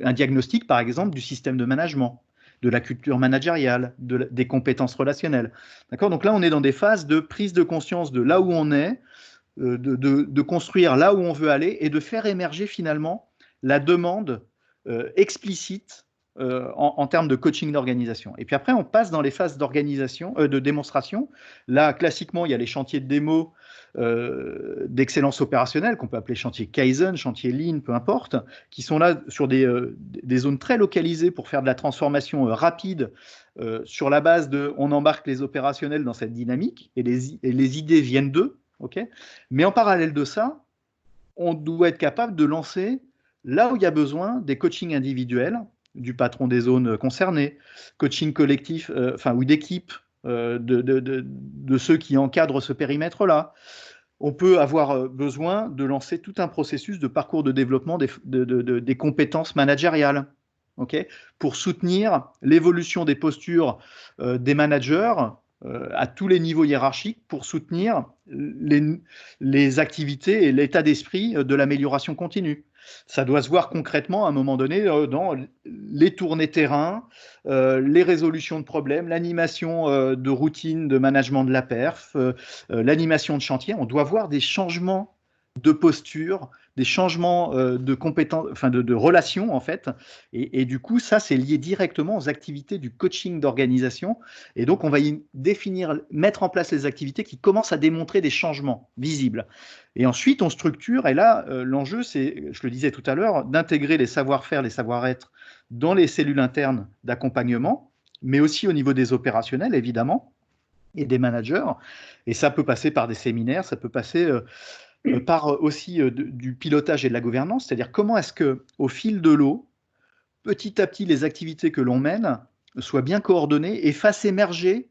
un diagnostic, par exemple, du système de management, de la culture managériale, des compétences relationnelles. D'accord ? Donc là, on est dans des phases de prise de conscience de là où on est, de construire là où on veut aller et de faire émerger finalement la demande explicite en termes de coaching d'organisation. Et puis après, on passe dans les phases d'organisation, de démonstration. Là, classiquement, il y a les chantiers de démo d'excellence opérationnelle, qu'on peut appeler chantier Kaizen, chantier Lean, peu importe, qui sont là sur des zones très localisées pour faire de la transformation rapide sur la base de on embarque les opérationnels dans cette dynamique et les idées viennent d'eux. Okay, mais en parallèle de ça, on doit être capable de lancer, là où il y a besoin, des coachings individuels du patron des zones concernées, coaching collectif, ou d'équipe de ceux qui encadrent ce périmètre-là. On peut avoir besoin de lancer tout un processus de parcours de développement des compétences managériales, okay, pour soutenir l'évolution des postures des managers à tous les niveaux hiérarchiques pour soutenir les activités et l'état d'esprit de l'amélioration continue. Ça doit se voir concrètement à un moment donné dans les tournées terrain, les résolutions de problèmes, l'animation de routine de management de la perf, l'animation de chantier. On doit voir des changements de posture, des changements de compétences, de relations en fait. Et du coup, ça, c'est lié directement aux activités du coaching d'organisation. Et donc, on va y définir, mettre en place les activités qui commencent à démontrer des changements visibles. Et ensuite, on structure. Et là, l'enjeu, c'est, je le disais tout à l'heure, d'intégrer les savoir-faire, les savoir-être dans les cellules internes d'accompagnement, mais aussi au niveau des opérationnels, évidemment, et des managers. Et ça peut passer par des séminaires, ça peut passer par aussi du pilotage et de la gouvernance, c'est-à-dire comment est-ce qu'au fil de l'eau, petit à petit, les activités que l'on mène soient bien coordonnées et fassent émerger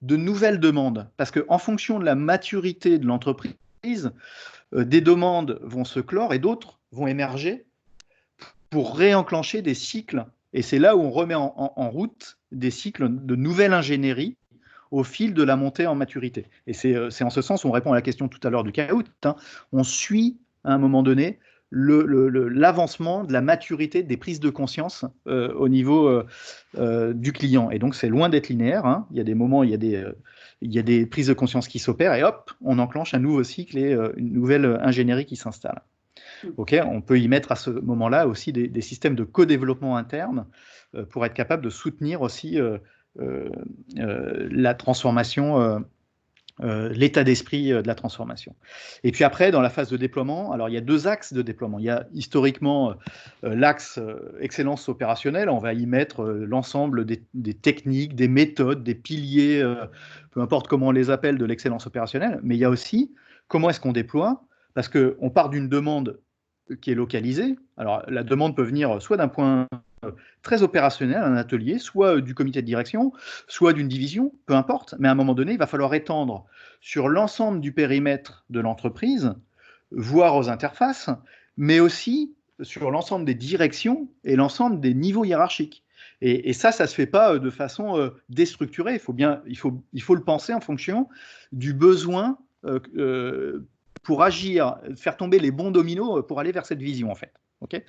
de nouvelles demandes. Parce qu'en fonction de la maturité de l'entreprise, des demandes vont se clore et d'autres vont émerger pour réenclencher des cycles. Et c'est là où on remet en route des cycles de nouvelle ingénierie au fil de la montée en maturité. Et c'est en ce sens, on répond à la question tout à l'heure du caout, hein, on suit à un moment donné l'avancement de la maturité des prises de conscience au niveau du client. Et donc, c'est loin d'être linéaire. Hein. Il y a des moments, il y a des prises de conscience qui s'opèrent et hop, on enclenche un nouveau cycle et une nouvelle ingénierie qui s'installe. Okay, on peut y mettre à ce moment-là aussi des systèmes de co-développement interne pour être capable de soutenir aussi la transformation, l'état d'esprit de la transformation. Et puis après, dans la phase de déploiement, alors il y a 2 axes de déploiement. Il y a historiquement l'axe excellence opérationnelle, on va y mettre l'ensemble des techniques, des méthodes, des piliers, peu importe comment on les appelle, de l'excellence opérationnelle, mais il y a aussi comment est-ce qu'on déploie parce qu'on part d'une demande qui est localisée. Alors, la demande peut venir soit d'un point très opérationnel, un atelier, soit du comité de direction, soit d'une division, peu importe, mais à un moment donné, il va falloir étendre sur l'ensemble du périmètre de l'entreprise, voire aux interfaces, mais aussi sur l'ensemble des directions et l'ensemble des niveaux hiérarchiques. Et ça se fait pas de façon déstructurée. Il faut le penser en fonction du besoin pour agir, faire tomber les bons dominos pour aller vers cette vision, en fait. Okay.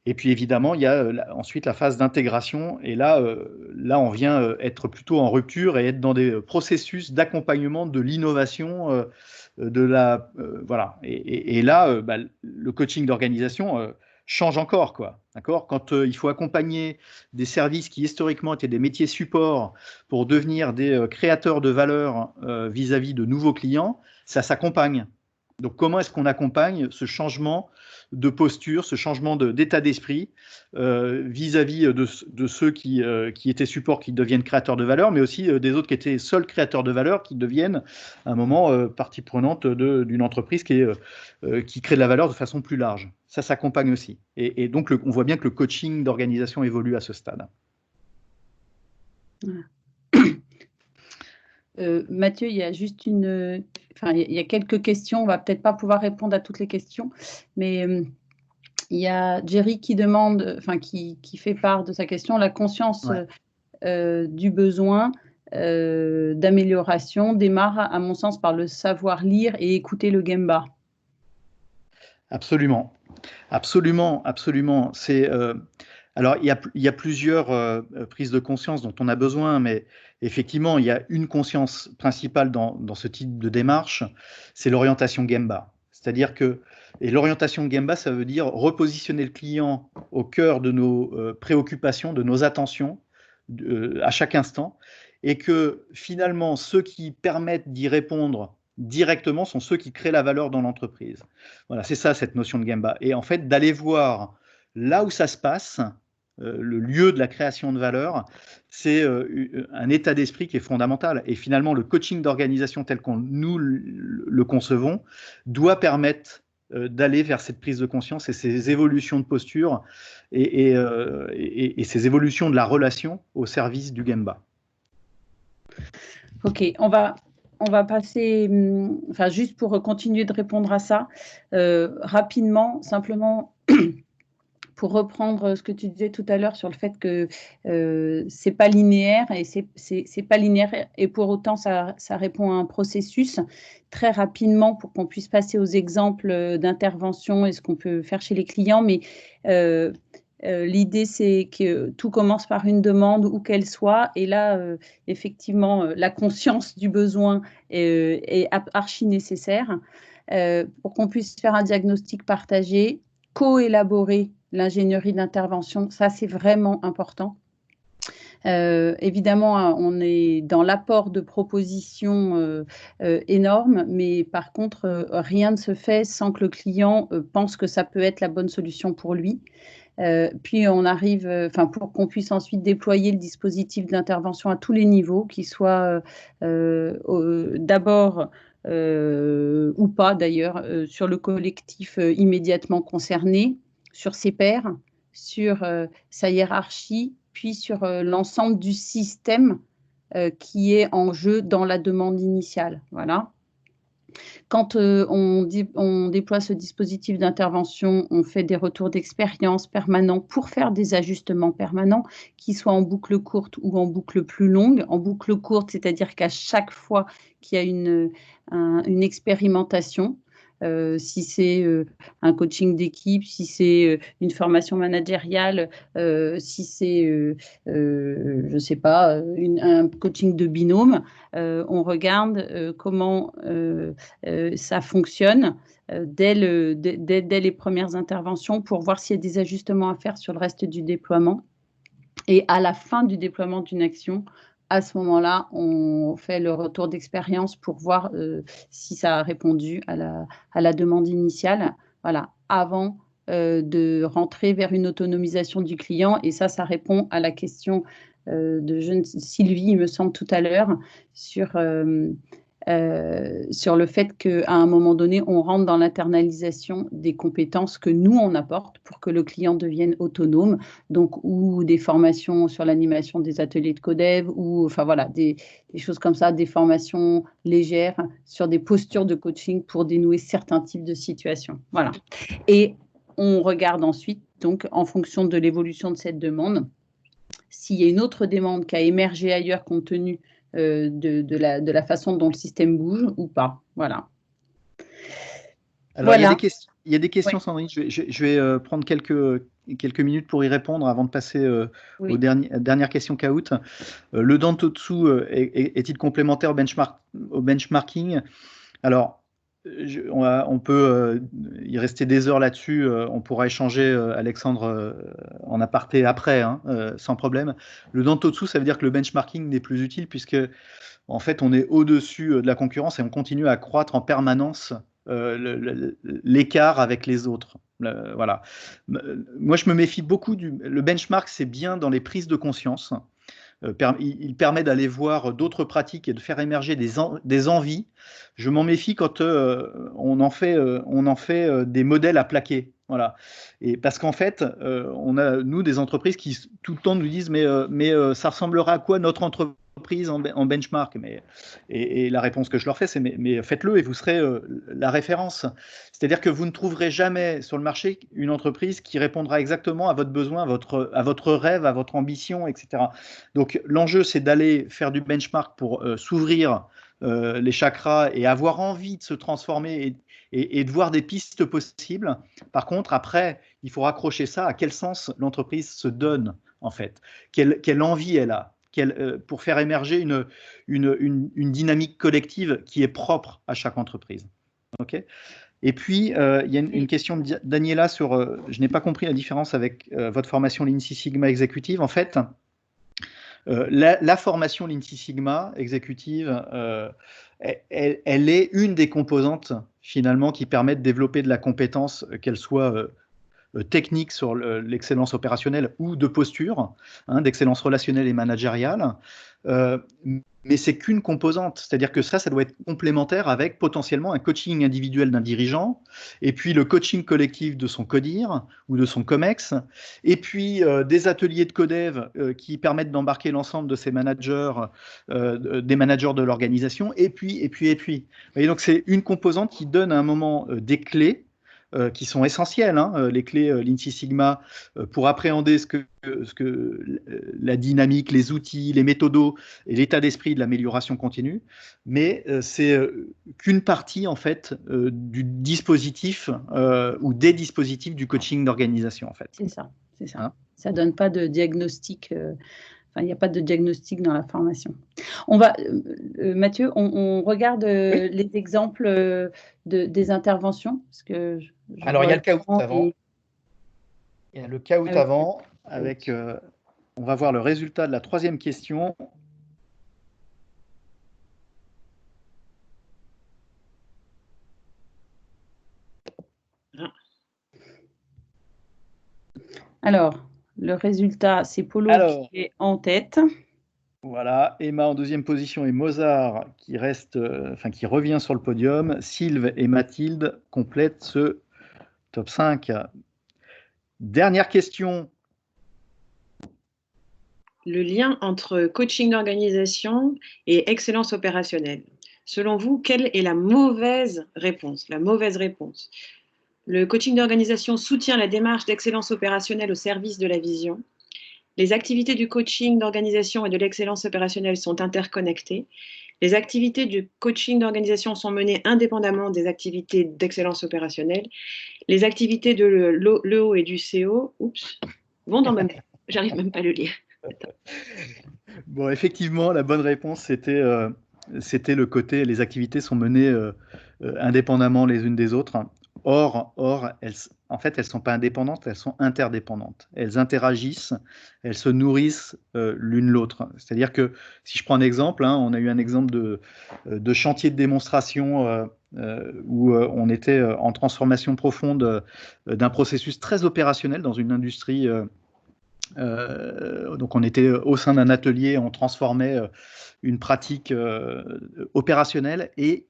Et puis évidemment, il y a ensuite la phase d'intégration. Et là, on vient être plutôt en rupture et être dans des processus d'accompagnement de l'innovation, voilà. Et là, le coaching d'organisation change encore, quoi. D'accord ? Quand il faut accompagner des services qui historiquement étaient des métiers supports pour devenir des créateurs de valeur vis-à-vis de nouveaux clients, ça s'accompagne. Donc, comment est-ce qu'on accompagne ce changement de posture, ce changement d'état d'esprit vis-à-vis de ceux qui étaient supports, qui deviennent créateurs de valeur, mais aussi des autres qui étaient seuls créateurs de valeur, qui deviennent à un moment partie prenante d'une entreprise qui crée de la valeur de façon plus large. Ça s'accompagne aussi. Et donc, on voit bien que le coaching d'organisation évolue à ce stade. Mathieu, il y a juste il y a quelques questions. On va peut-être pas pouvoir répondre à toutes les questions, mais il y a Jerry qui demande, qui fait part de sa question, la conscience du besoin d'amélioration démarre, à mon sens, par le savoir lire et écouter le Gemba. Absolument, absolument, absolument. Alors, il y a plusieurs prises de conscience dont on a besoin, mais effectivement, il y a une conscience principale dans ce type de démarche, c'est l'orientation Gemba. C'est-à-dire et l'orientation Gemba, ça veut dire repositionner le client au cœur de nos préoccupations, de nos attentions à chaque instant, et que finalement, ceux qui permettent d'y répondre directement sont ceux qui créent la valeur dans l'entreprise. Voilà, c'est ça, cette notion de Gemba. Et en fait, d'aller voir là où ça se passe, le lieu de la création de valeur, c'est un état d'esprit qui est fondamental. Et finalement, le coaching d'organisation tel qu'on nous le concevons doit permettre d'aller vers cette prise de conscience et ces évolutions de posture et ces évolutions de la relation au service du Gemba. Ok, on va passer, juste pour continuer de répondre à ça, rapidement, simplement, pour reprendre ce que tu disais tout à l'heure sur le fait que c'est pas linéaire et c'est pas linéaire et pour autant ça répond à un processus. Très rapidement pour qu'on puisse passer aux exemples d'intervention et ce qu'on peut faire chez les clients, mais l'idée, c'est que tout commence par une demande, où qu'elle soit. Et là, effectivement, la conscience du besoin est archi nécessaire pour qu'on puisse faire un diagnostic partagé, co-élaborer l'ingénierie d'intervention. Ça, c'est vraiment important. Évidemment, on est dans l'apport de propositions énormes, mais par contre, rien ne se fait sans que le client pense que ça peut être la bonne solution pour lui. Puis on arrive, pour qu'on puisse ensuite déployer le dispositif d'intervention à tous les niveaux, qu'il soit d'abord ou pas d'ailleurs sur le collectif immédiatement concerné, sur ses pairs, sur sa hiérarchie, puis sur l'ensemble du système qui est en jeu dans la demande initiale. Voilà. Quand on déploie ce dispositif d'intervention, on fait des retours d'expérience permanents pour faire des ajustements permanents, qui soient en boucle courte ou en boucle plus longue. En boucle courte, c'est-à-dire qu'à chaque fois qu'il y a une expérimentation, si c'est un coaching d'équipe, si c'est une formation managériale, si c'est, je ne sais pas, un coaching de binôme, on regarde comment ça fonctionne dès les premières interventions pour voir s'il y a des ajustements à faire sur le reste du déploiement. Et à la fin du déploiement d'une action, à ce moment-là, on fait le retour d'expérience pour voir si ça a répondu à la demande initiale, voilà, avant de rentrer vers une autonomisation du client. Et ça répond à la question de Sylvie, il me semble, tout à l'heure, sur sur le fait qu'à un moment donné, on rentre dans l'internalisation des compétences que nous, on apporte pour que le client devienne autonome, donc ou des formations sur l'animation des ateliers de codev, ou enfin voilà, des choses comme ça, des formations légères sur des postures de coaching pour dénouer certains types de situations. Voilà. Et on regarde ensuite, donc en fonction de l'évolution de cette demande, s'il y a une autre demande qui a émergé ailleurs compte tenu de la façon dont le système bouge ou pas. Voilà. Alors, voilà. il y a des questions, Oui. Sandrine. Je vais prendre quelques minutes pour y répondre avant de passer Oui. aux dernières questions Kahoot. Le Dantotsu est-il complémentaire au benchmarking? Alors, on peut y rester des heures là-dessus. On pourra échanger, Alexandre, en aparté après, hein, sans problème. Le Dantotsu, ça veut dire que le benchmarking n'est plus utile puisque, en fait, on est au-dessus de la concurrence et on continue à croître en permanence l'écart avec les autres. Voilà. Moi, je me méfie beaucoup le benchmark, c'est bien dans les prises de conscience. Il permet d'aller voir d'autres pratiques et de faire émerger des envies. Je m'en méfie quand on en fait des modèles à plaquer. Voilà. Et parce qu'en fait, on a, nous, des entreprises qui tout le temps nous disent mais ça ressemblera à quoi notre entreprise en benchmark? Et la réponse que je leur fais, c'est mais faites-le et vous serez la référence. C'est-à-dire que vous ne trouverez jamais sur le marché une entreprise qui répondra exactement à votre besoin, à votre rêve, à votre ambition, etc. Donc l'enjeu, c'est d'aller faire du benchmark pour s'ouvrir les chakras et avoir envie de se transformer et de voir des pistes possibles. Par contre, après, il faut raccrocher ça à quel sens l'entreprise se donne, en fait, quelle envie elle a, pour faire émerger une dynamique collective qui est propre à chaque entreprise. Okay. Et puis, il y a une question de Daniela sur je n'ai pas compris la différence avec votre formation Lean Six Sigma exécutive. En fait, la formation Lean Six Sigma exécutive, elle est une des composantes finalement qui permet de développer de la compétence, qu'elle soit technique sur l'excellence opérationnelle ou de posture, hein, d'excellence relationnelle et managériale. Mais c'est qu'une composante, c'est-à-dire que ça doit être complémentaire avec potentiellement un coaching individuel d'un dirigeant, et puis le coaching collectif de son CODIR ou de son COMEX, et puis des ateliers de codev qui permettent d'embarquer l'ensemble de ces managers, des managers de l'organisation, et puis. Et donc c'est une composante qui donne à un moment des clés qui sont essentielles, hein, les clés Lean Six Sigma pour appréhender ce que la dynamique, les outils, les méthodos et l'état d'esprit de l'amélioration continue, mais c'est qu'une partie en fait du dispositif ou des dispositifs du coaching d'organisation en fait. C'est ça, c'est ça. Hein, ça donne pas de diagnostic. Enfin, il n'y a pas de diagnostic dans la formation. On va, Mathieu, on regarde oui. Les exemples des interventions. Parce que alors, il y a le Kahoot avant. Il y a le Kahoot avant. Avec, on va voir le résultat de la troisième question. Alors, le résultat, c'est Polo qui est en tête. Voilà, Emma en deuxième position et Mozart qui reste, qui revient sur le podium. Sylve et Mathilde complètent ce top 5. Dernière question. Le lien entre coaching d'organisation et excellence opérationnelle. Selon vous, quelle est la mauvaise réponse? La mauvaise réponse. Le coaching d'organisation soutient la démarche d'excellence opérationnelle au service de la vision. Les activités du coaching d'organisation et de l'excellence opérationnelle sont interconnectées. Les activités du coaching d'organisation sont menées indépendamment des activités d'excellence opérationnelle. Les activités de l'EO et du CO vont dans le même... J'arrive même pas à le lire. Bon, effectivement, la bonne réponse, c'était le côté les activités sont menées indépendamment les unes des autres. Or en fait, elles ne sont pas indépendantes, elles sont interdépendantes. Elles interagissent, elles se nourrissent l'une l'autre. C'est-à-dire que, si je prends un exemple, hein, on a eu un exemple de chantier de démonstration où on était en transformation profonde d'un processus très opérationnel dans une industrie Donc on était au sein d'un atelier, on transformait une pratique opérationnelle et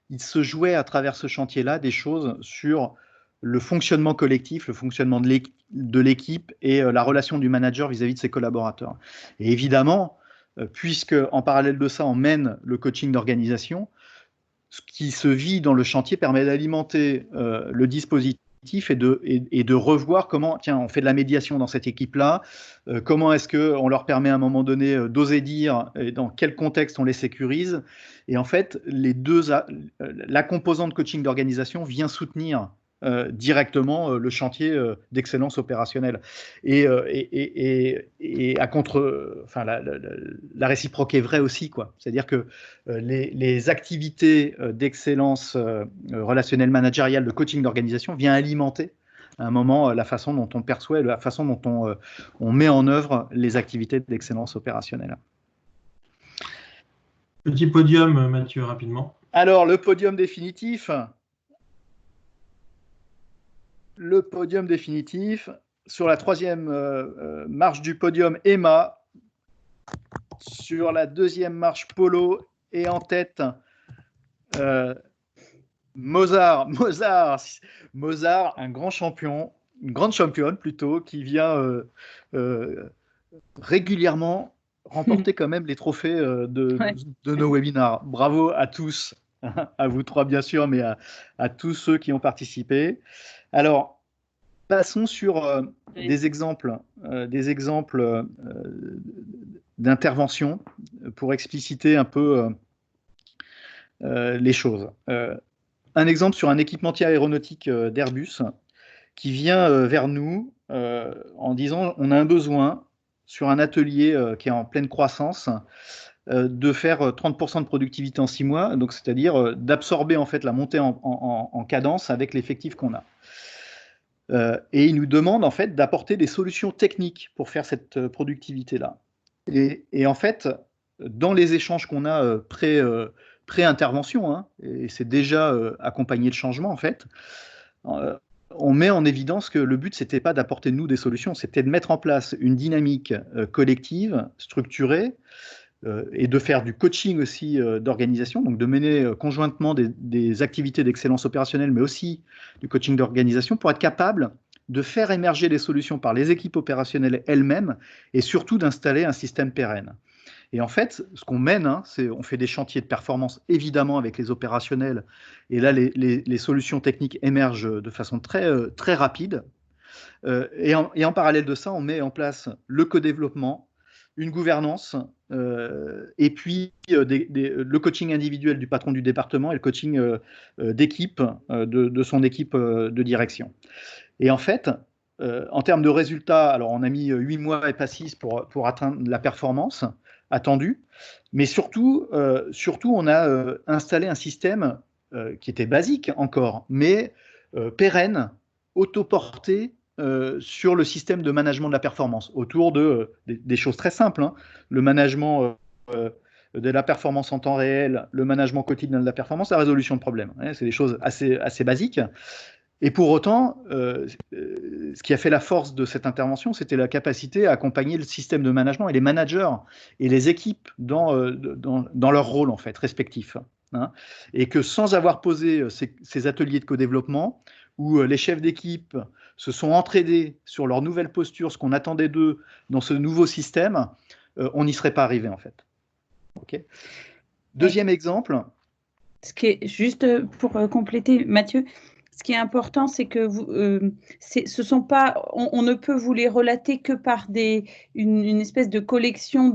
il se jouait à travers ce chantier-là des choses sur le fonctionnement collectif, le fonctionnement de l'équipe et la relation du manager vis-à-vis de ses collaborateurs. Et évidemment, puisque en parallèle de ça, on mène le coaching d'organisation, ce qui se vit dans le chantier permet d'alimenter le dispositif et de revoir comment, tiens, on fait de la médiation dans cette équipe-là, comment est-ce qu'on leur permet à un moment donné d'oser dire, et dans quel contexte on les sécurise. Et en fait, la composante coaching d'organisation vient soutenir directement le chantier d'excellence opérationnelle. Et la réciproque est vraie aussi, quoi. C'est-à-dire que les activités d'excellence relationnelle managériale, de coaching d'organisation, vient alimenter à un moment la façon dont on perçoit et la façon dont on met en œuvre les activités d'excellence opérationnelle. Petit podium, Mathieu, rapidement. Alors, le podium définitif. Le podium définitif. Sur la troisième marche du podium, Emma. Sur la deuxième marche, Polo. Et en tête, Mozart, un grand champion, une grande championne plutôt, qui vient régulièrement remporter quand même les trophées de nos webinars. Bravo à tous, à vous trois bien sûr, mais à tous ceux qui ont participé. Alors, passons sur des exemples d'intervention pour expliciter un peu les choses. Un exemple sur un équipementier aéronautique d'Airbus qui vient vers nous en disant on a un besoin sur un atelier qui est en pleine croissance de faire 30% de productivité en 6 mois, donc c'est-à-dire d'absorber en fait la montée en cadence avec l'effectif qu'on a. Et il nous demande en fait d'apporter des solutions techniques pour faire cette productivité-là. Et en fait, dans les échanges qu'on a pré-intervention, hein, et c'est déjà accompagner le changement en fait, on met en évidence que le but c'était pas d'apporter nous des solutions, c'était de mettre en place une dynamique collective, structurée, et de faire du coaching aussi d'organisation, donc de mener conjointement des activités d'excellence opérationnelle, mais aussi du coaching d'organisation pour être capable de faire émerger les solutions par les équipes opérationnelles elles-mêmes et surtout d'installer un système pérenne. Et en fait, ce qu'on mène, hein, on fait des chantiers de performance évidemment avec les opérationnels, et là les solutions techniques émergent de façon très rapide. Et en parallèle de ça, on met en place le co-développement, une gouvernance, et puis le coaching individuel du patron du département et le coaching d'équipe de son équipe de direction. Et en fait, en termes de résultats, alors on a mis 8 mois et pas 6 pour atteindre la performance attendue, mais surtout on a installé un système qui était basique encore, mais pérenne, autoporté, sur le système de management de la performance, autour des choses très simples, hein. Le management de la performance en temps réel, le management quotidien de la performance, la résolution de problèmes. Hein, c'est des choses assez basiques. Et pour autant, ce qui a fait la force de cette intervention, c'était la capacité à accompagner le système de management et les managers et les équipes dans leur rôle en fait, respectif. Hein, et que sans avoir posé ces ateliers de co-développement, où les chefs d'équipe se sont entraînés sur leur nouvelle posture, ce qu'on attendait d'eux dans ce nouveau système, on n'y serait pas arrivé en fait. Okay. Deuxième exemple. Ce qui est juste pour compléter, Mathieu, ce qui est important, c'est que ce sont pas, on ne peut vous les relater que par une espèce de collection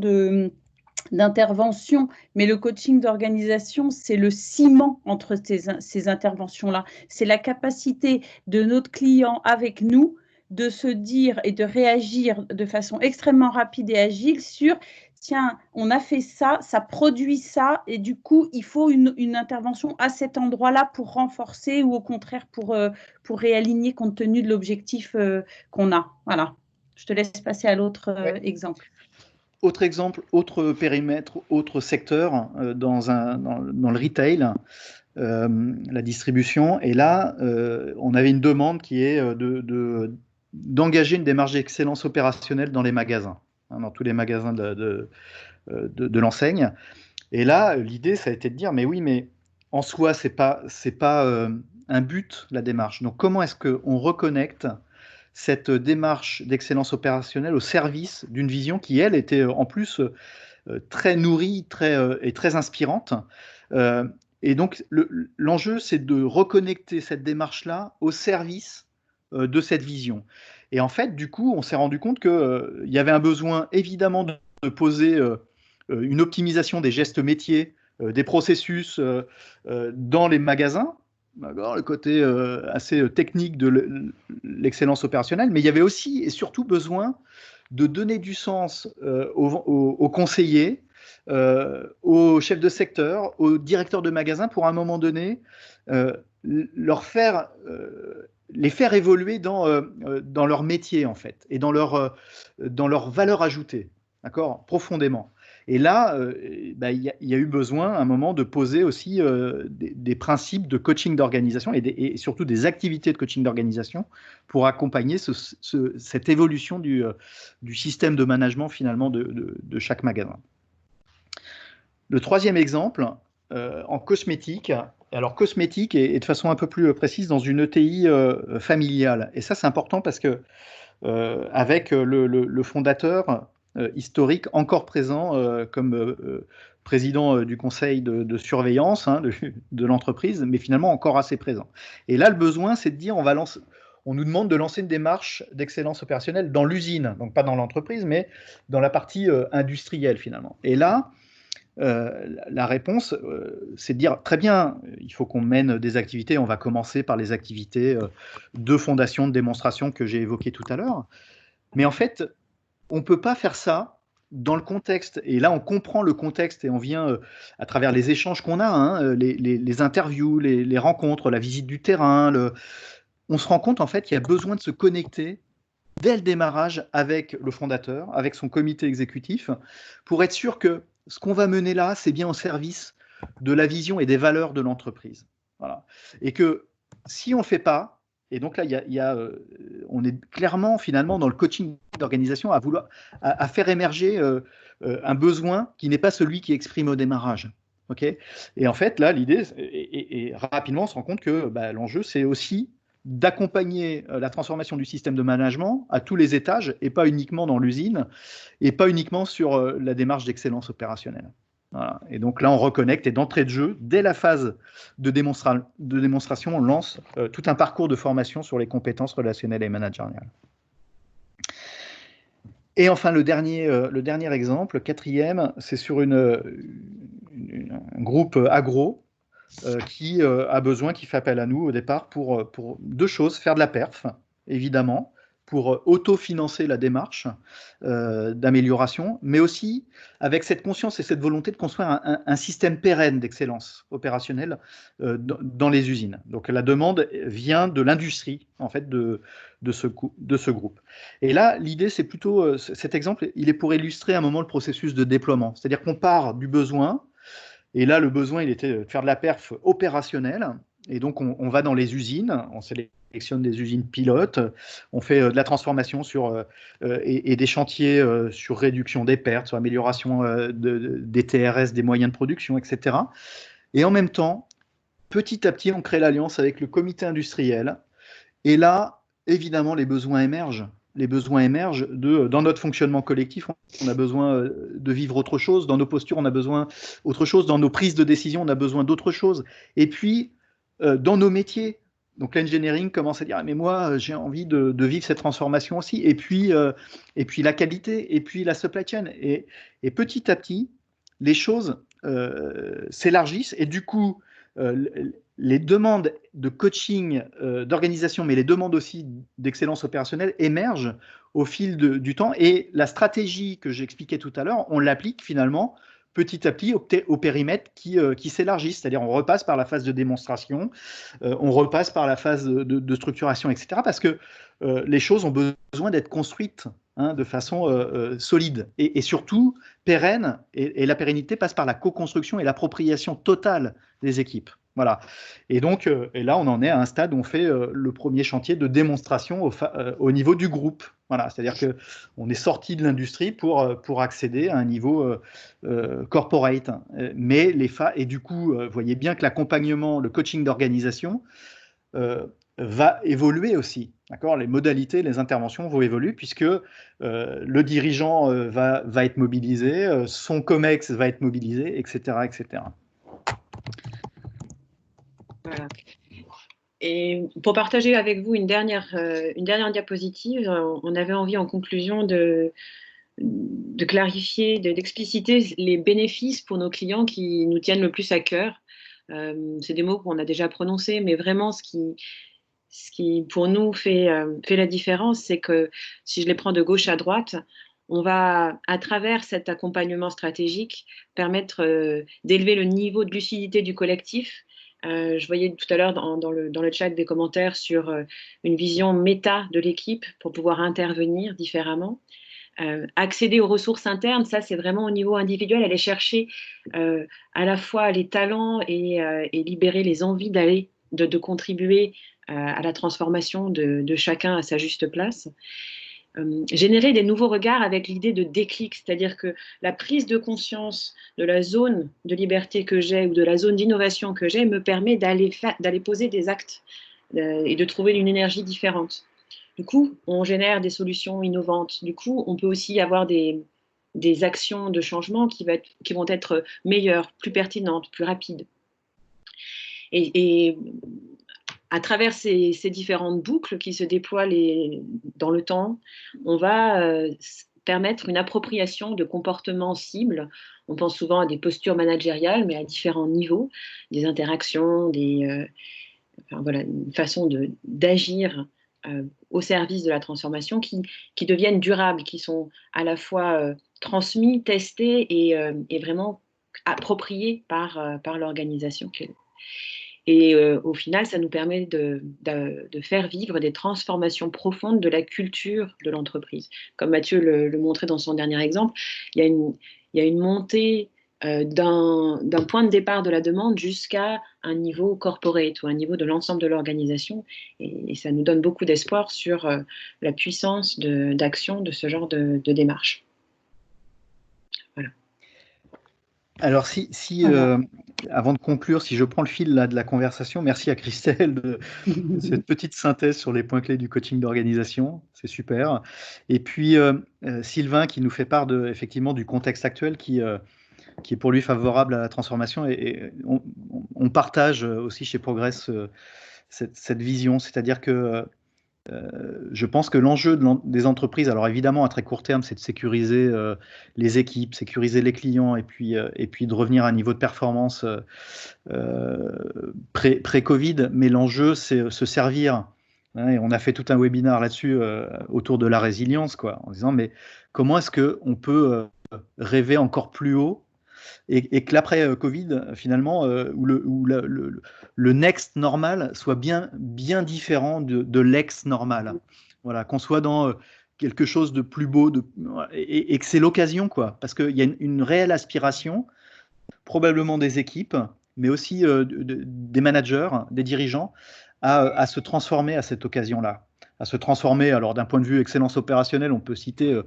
d'interventions, mais le coaching d'organisation, c'est le ciment entre ces interventions-là. C'est la capacité de notre client avec nous de se dire et de réagir de façon extrêmement rapide et agile sur tiens, on a fait ça, ça produit ça, et du coup, il faut une intervention à cet endroit-là pour renforcer ou au contraire pour réaligner compte tenu de l'objectif qu'on a. Voilà. Je te laisse passer à l'autre exemple. Autre exemple, autre périmètre, autre secteur dans le retail, la distribution. Et là, on avait une demande qui est d'engager une démarche d'excellence opérationnelle dans les magasins, hein, dans tous les magasins de l'enseigne. Et là, l'idée, ça a été de dire, mais oui, mais en soi, c'est pas un but, la démarche. Donc, comment est-ce qu'on reconnecte cette démarche d'excellence opérationnelle au service d'une vision qui, elle, était en plus très nourrie et très inspirante. Et donc, l'enjeu, c'est de reconnecter cette démarche-là au service de cette vision. Et en fait, du coup, on s'est rendu compte qu'il y avait un besoin, évidemment, de poser une optimisation des gestes métiers, des processus dans les magasins, le côté assez technique de l'excellence opérationnelle, mais il y avait aussi et surtout besoin de donner du sens aux conseillers, aux chefs de secteur, aux directeurs de magasins pour à un moment donné les faire évoluer dans leur métier en fait et dans leur valeur ajoutée, d'accord, profondément. Et là, il y a eu besoin à un moment de poser aussi des principes de coaching d'organisation et surtout des activités de coaching d'organisation pour accompagner cette évolution du système de management finalement de chaque magasin. Le troisième exemple, en cosmétique, alors cosmétique et de façon un peu plus précise dans une ETI familiale. Et ça, c'est important parce que avec le fondateur historique encore présent comme président du conseil de surveillance hein, de l'entreprise, mais finalement encore assez présent. Et là, le besoin, c'est de dire, on nous demande de lancer une démarche d'excellence opérationnelle dans l'usine, donc pas dans l'entreprise, mais dans la partie industrielle finalement. Et là, la réponse, c'est de dire, très bien, il faut qu'on mène des activités, on va commencer par les activités de fondation, de démonstration que j'ai évoquées tout à l'heure, mais en fait, on ne peut pas faire ça dans le contexte, et là on comprend le contexte et on vient à travers les échanges qu'on a, hein, les interviews, les rencontres, la visite du terrain, on se rend compte en fait qu'il y a besoin de se connecter dès le démarrage avec le fondateur, avec son comité exécutif, pour être sûr que ce qu'on va mener là, c'est bien au service de la vision et des valeurs de l'entreprise. Voilà. Et que si on ne le fait pas, et donc là, on est clairement finalement dans le coaching d'organisation à faire émerger un besoin qui n'est pas celui qui exprime au démarrage. Okay, et en fait, là, l'idée, et rapidement, on se rend compte que l'enjeu, c'est aussi d'accompagner la transformation du système de management à tous les étages et pas uniquement dans l'usine et pas uniquement sur la démarche d'excellence opérationnelle. Voilà. Et donc là, on reconnecte et d'entrée de jeu, dès la phase de démonstration, on lance tout un parcours de formation sur les compétences relationnelles et managériales. Et enfin, le dernier exemple, quatrième, c'est sur un groupe agro qui a besoin, qui fait appel à nous au départ pour deux choses, faire de la perf, évidemment, pour autofinancer la démarche d'amélioration, mais aussi avec cette conscience et cette volonté de construire un système pérenne d'excellence opérationnelle dans les usines. Donc la demande vient de l'industrie, en fait, de ce groupe. Et là, l'idée, c'est plutôt, cet exemple, il est pour illustrer à un moment le processus de déploiement. C'est-à-dire qu'on part du besoin, et là, le besoin, il était de faire de la perf opérationnelle. Et donc, on va dans les usines, on sélectionne des usines pilotes, on fait de la transformation et des chantiers sur réduction des pertes, sur amélioration des TRS, des moyens de production, etc. Et en même temps, petit à petit, on crée l'alliance avec le comité industriel. Et là, évidemment, les besoins émergent. Les besoins émergent dans notre fonctionnement collectif, on a besoin de vivre autre chose, dans nos postures, on a besoin autre chose, dans nos prises de décision, on a besoin d'autre chose. Et puis, dans nos métiers, donc l'engineering commence à dire, mais moi, j'ai envie de vivre cette transformation aussi. Et puis la qualité, et puis la supply chain. Et petit à petit, les choses s'élargissent, et du coup, les demandes de coaching, d'organisation, mais les demandes aussi d'excellence opérationnelle émergent au fil du temps. Et la stratégie que j'expliquais tout à l'heure, on l'applique finalement petit à petit au périmètre qui s'élargit. C'est-à-dire on repasse par la phase de démonstration, on repasse par la phase de structuration, etc. Parce que les choses ont besoin d'être construites de façon solide et surtout pérenne. Et la pérennité passe par la co-construction et l'appropriation totale des équipes. Voilà. Et donc, et là, on en est à un stade où on fait le premier chantier de démonstration au niveau du groupe. Voilà, c'est-à-dire qu'on est sorti de l'industrie pour accéder à un niveau corporate. Mais et du coup, vous voyez bien que l'accompagnement, le coaching d'organisation va évoluer aussi. D'accord, les modalités, les interventions vont évoluer puisque le dirigeant va être mobilisé, son COMEX va être mobilisé, etc., etc. Voilà. Et pour partager avec vous une dernière diapositive, on avait envie en conclusion de clarifier, d'expliciter les bénéfices pour nos clients qui nous tiennent le plus à cœur. C'est des mots qu'on a déjà prononcés, mais vraiment ce qui pour nous fait la différence, c'est que si je les prends de gauche à droite, on va, à travers cet accompagnement stratégique, permettre d'élever le niveau de lucidité du collectif. Je voyais tout à l'heure dans le chat des commentaires sur une vision méta de l'équipe pour pouvoir intervenir différemment. Accéder aux ressources internes, ça c'est vraiment au niveau individuel, aller chercher à la fois les talents et libérer les envies de contribuer à la transformation de chacun à sa juste place. Générer des nouveaux regards avec l'idée de déclic, c'est-à-dire que la prise de conscience de la zone de liberté que j'ai ou de la zone d'innovation que j'ai me permet d'aller poser des actes et de trouver une énergie différente. Du coup, on génère des solutions innovantes. Du coup, on peut aussi avoir des actions de changement qui vont être meilleures, plus pertinentes, plus rapides. Et à travers ces différentes boucles qui se déploient dans le temps, on va permettre une appropriation de comportements cibles. On pense souvent à des postures managériales, mais à différents niveaux, des interactions, voilà, une façon d'agir au service de la transformation qui deviennent durables, qui sont à la fois transmis, testés et vraiment appropriés par l'organisation. Et au final, ça nous permet de faire vivre des transformations profondes de la culture de l'entreprise. Comme Mathieu le montrait dans son dernier exemple, il y a une montée d'un point de départ de la demande jusqu'à un niveau corporate ou un niveau de l'ensemble de l'organisation. Et ça nous donne beaucoup d'espoir sur la puissance d'action de ce genre de démarche. Voilà. Alors, Voilà. avant de conclure, si je prends le fil là, de la conversation, merci à Christelle de cette petite synthèse sur les points clés du coaching d'organisation, c'est super. Et puis Sylvain qui nous fait part effectivement du contexte actuel qui est pour lui favorable à la transformation. Et on partage aussi chez Progress cette vision, c'est-à-dire que je pense que l'enjeu des entreprises, alors évidemment à très court terme, c'est de sécuriser les équipes, sécuriser les clients et puis de revenir à un niveau de performance pré-Covid. Mais l'enjeu, c'est se servir. Hein, et on a fait tout un webinaire là-dessus autour de la résilience, quoi, en disant mais comment est-ce qu'on peut rêver encore plus haut et que l'après-Covid, finalement, où le next normal soit bien différent de l'ex-normal. Voilà, qu'on soit dans quelque chose de plus beau et que c'est l'occasion, quoi. Parce qu'il y a une réelle aspiration, probablement des équipes, mais aussi des managers, des dirigeants, à se transformer à cette occasion-là. À se transformer, alors d'un point de vue excellence opérationnelle, on peut citer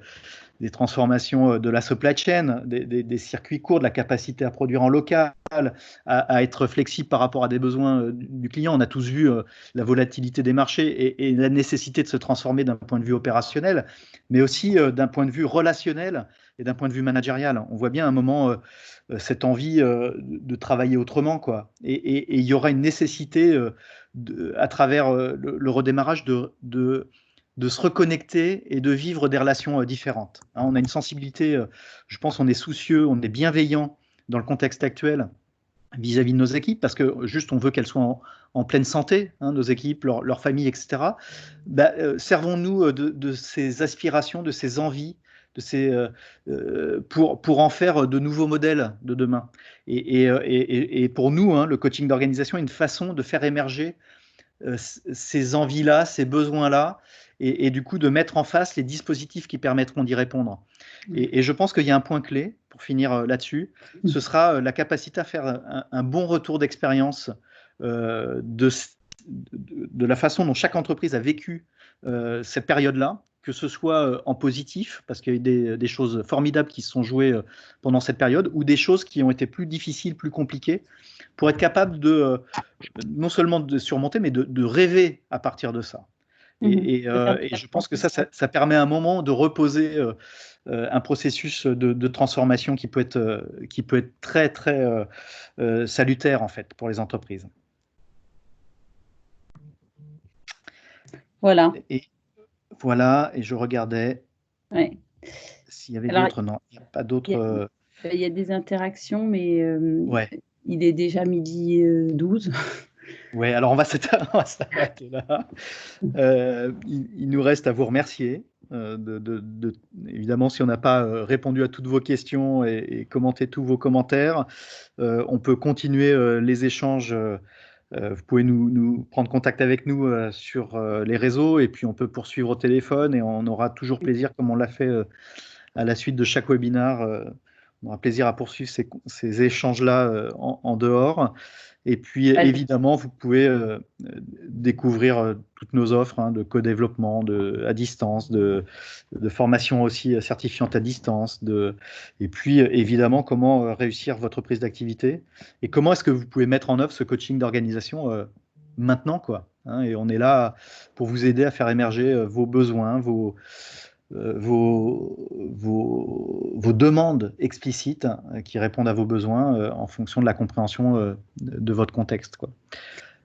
des transformations de la supply chain, des circuits courts, de la capacité à produire en local, à être flexible par rapport à des besoins du client. On a tous vu la volatilité des marchés et la nécessité de se transformer d'un point de vue opérationnel, mais aussi d'un point de vue relationnel et d'un point de vue managérial. On voit bien à un moment cette envie de travailler autrement, quoi. Et il y aura une nécessité à travers le redémarrage de se reconnecter et de vivre des relations différentes. Hein, on a une sensibilité, je pense on est soucieux, on est bienveillant dans le contexte actuel vis-à-vis de nos équipes, parce que juste on veut qu'elles soient en pleine santé, hein, nos équipes, leurs familles, etc. Servons-nous de ces aspirations, de ces envies, pour en faire de nouveaux modèles de demain. Et pour nous, hein, le coaching d'organisation est une façon de faire émerger ces envies-là, ces besoins-là, et du coup de mettre en face les dispositifs qui permettront d'y répondre. Et je pense qu'il y a un point clé, pour finir là-dessus, ce sera la capacité à faire un bon retour d'expérience de la façon dont chaque entreprise a vécu cette période-là, que ce soit en positif, parce qu'il y a eu des choses formidables qui se sont jouées pendant cette période, ou des choses qui ont été plus difficiles, plus compliquées, pour être capable non seulement de surmonter, mais de rêver à partir de ça. Et je pense que ça permet à un moment de reposer un processus de transformation qui peut être très, très salutaire, en fait, pour les entreprises. Voilà. Et je regardais s'il y avait d'autres. Non, il n'y a pas d'autres. Il y a des interactions, mais ouais. Il est déjà 12h. Ouais, alors on va s'arrêter là. Il nous reste à vous remercier. Évidemment, si on n'a pas répondu à toutes vos questions et commenté tous vos commentaires, on peut continuer les échanges. Vous pouvez nous prendre contact avec nous sur les réseaux, et puis on peut poursuivre au téléphone, et on aura toujours plaisir, comme on l'a fait à la suite de chaque webinaire. On aura plaisir à poursuivre ces échanges-là en dehors. Et puis, évidemment, vous pouvez découvrir toutes nos offres de co-développement à distance, de formation aussi certifiante à distance, et puis, évidemment, comment réussir votre prise d'activité et comment est-ce que vous pouvez mettre en œuvre ce coaching d'organisation maintenant, quoi. Et on est là pour vous aider à faire émerger vos besoins, vos demandes explicites qui répondent à vos besoins en fonction de la compréhension de votre contexte, quoi.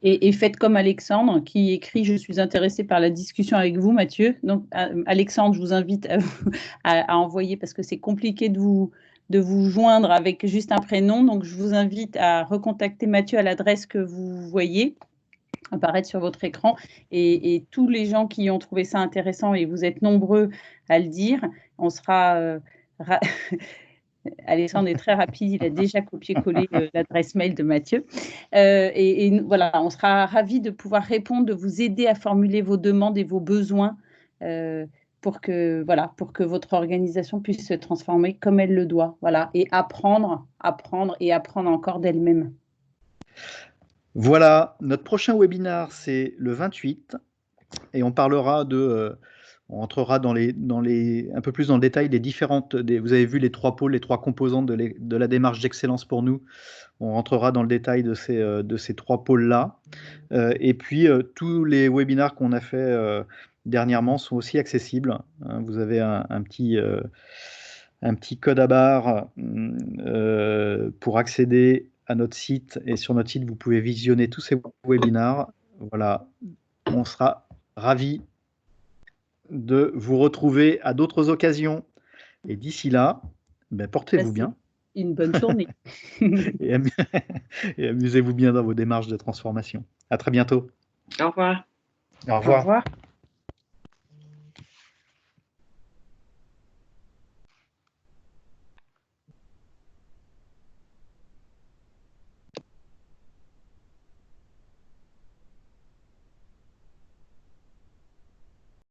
Et faites comme Alexandre qui écrit « Je suis intéressé par la discussion avec vous, Mathieu ». Donc, Alexandre, je vous invite à envoyer, parce que c'est compliqué de vous joindre avec juste un prénom. Donc, je vous invite à recontacter Mathieu à l'adresse que vous voyez apparaître sur votre écran, et tous les gens qui ont trouvé ça intéressant, et vous êtes nombreux à le dire, on sera Alexandre est très rapide, il a déjà copié-collé l'adresse mail de Mathieu, et voilà, on sera ravis de pouvoir répondre, de vous aider à formuler vos demandes et vos besoins pour que votre organisation puisse se transformer comme elle le doit, voilà, et apprendre encore d'elle-même. Voilà, notre prochain webinaire, c'est le 28, et on parlera on entrera un peu plus dans le détail des différentes. Vous avez vu les 3 pôles, les 3 composantes de la démarche d'excellence pour nous. On rentrera dans le détail de ces 3 pôles-là. Et puis, tous les webinaires qu'on a fait dernièrement sont aussi accessibles. Vous avez un petit code à barre pour accéder à notre site, et sur notre site, vous pouvez visionner tous ces webinaires. Voilà, on sera ravis de vous retrouver à d'autres occasions. Et d'ici là, portez-vous bien. Une bonne journée. et amusez-vous bien dans vos démarches de transformation. À très bientôt. Au revoir. Au revoir. Au revoir.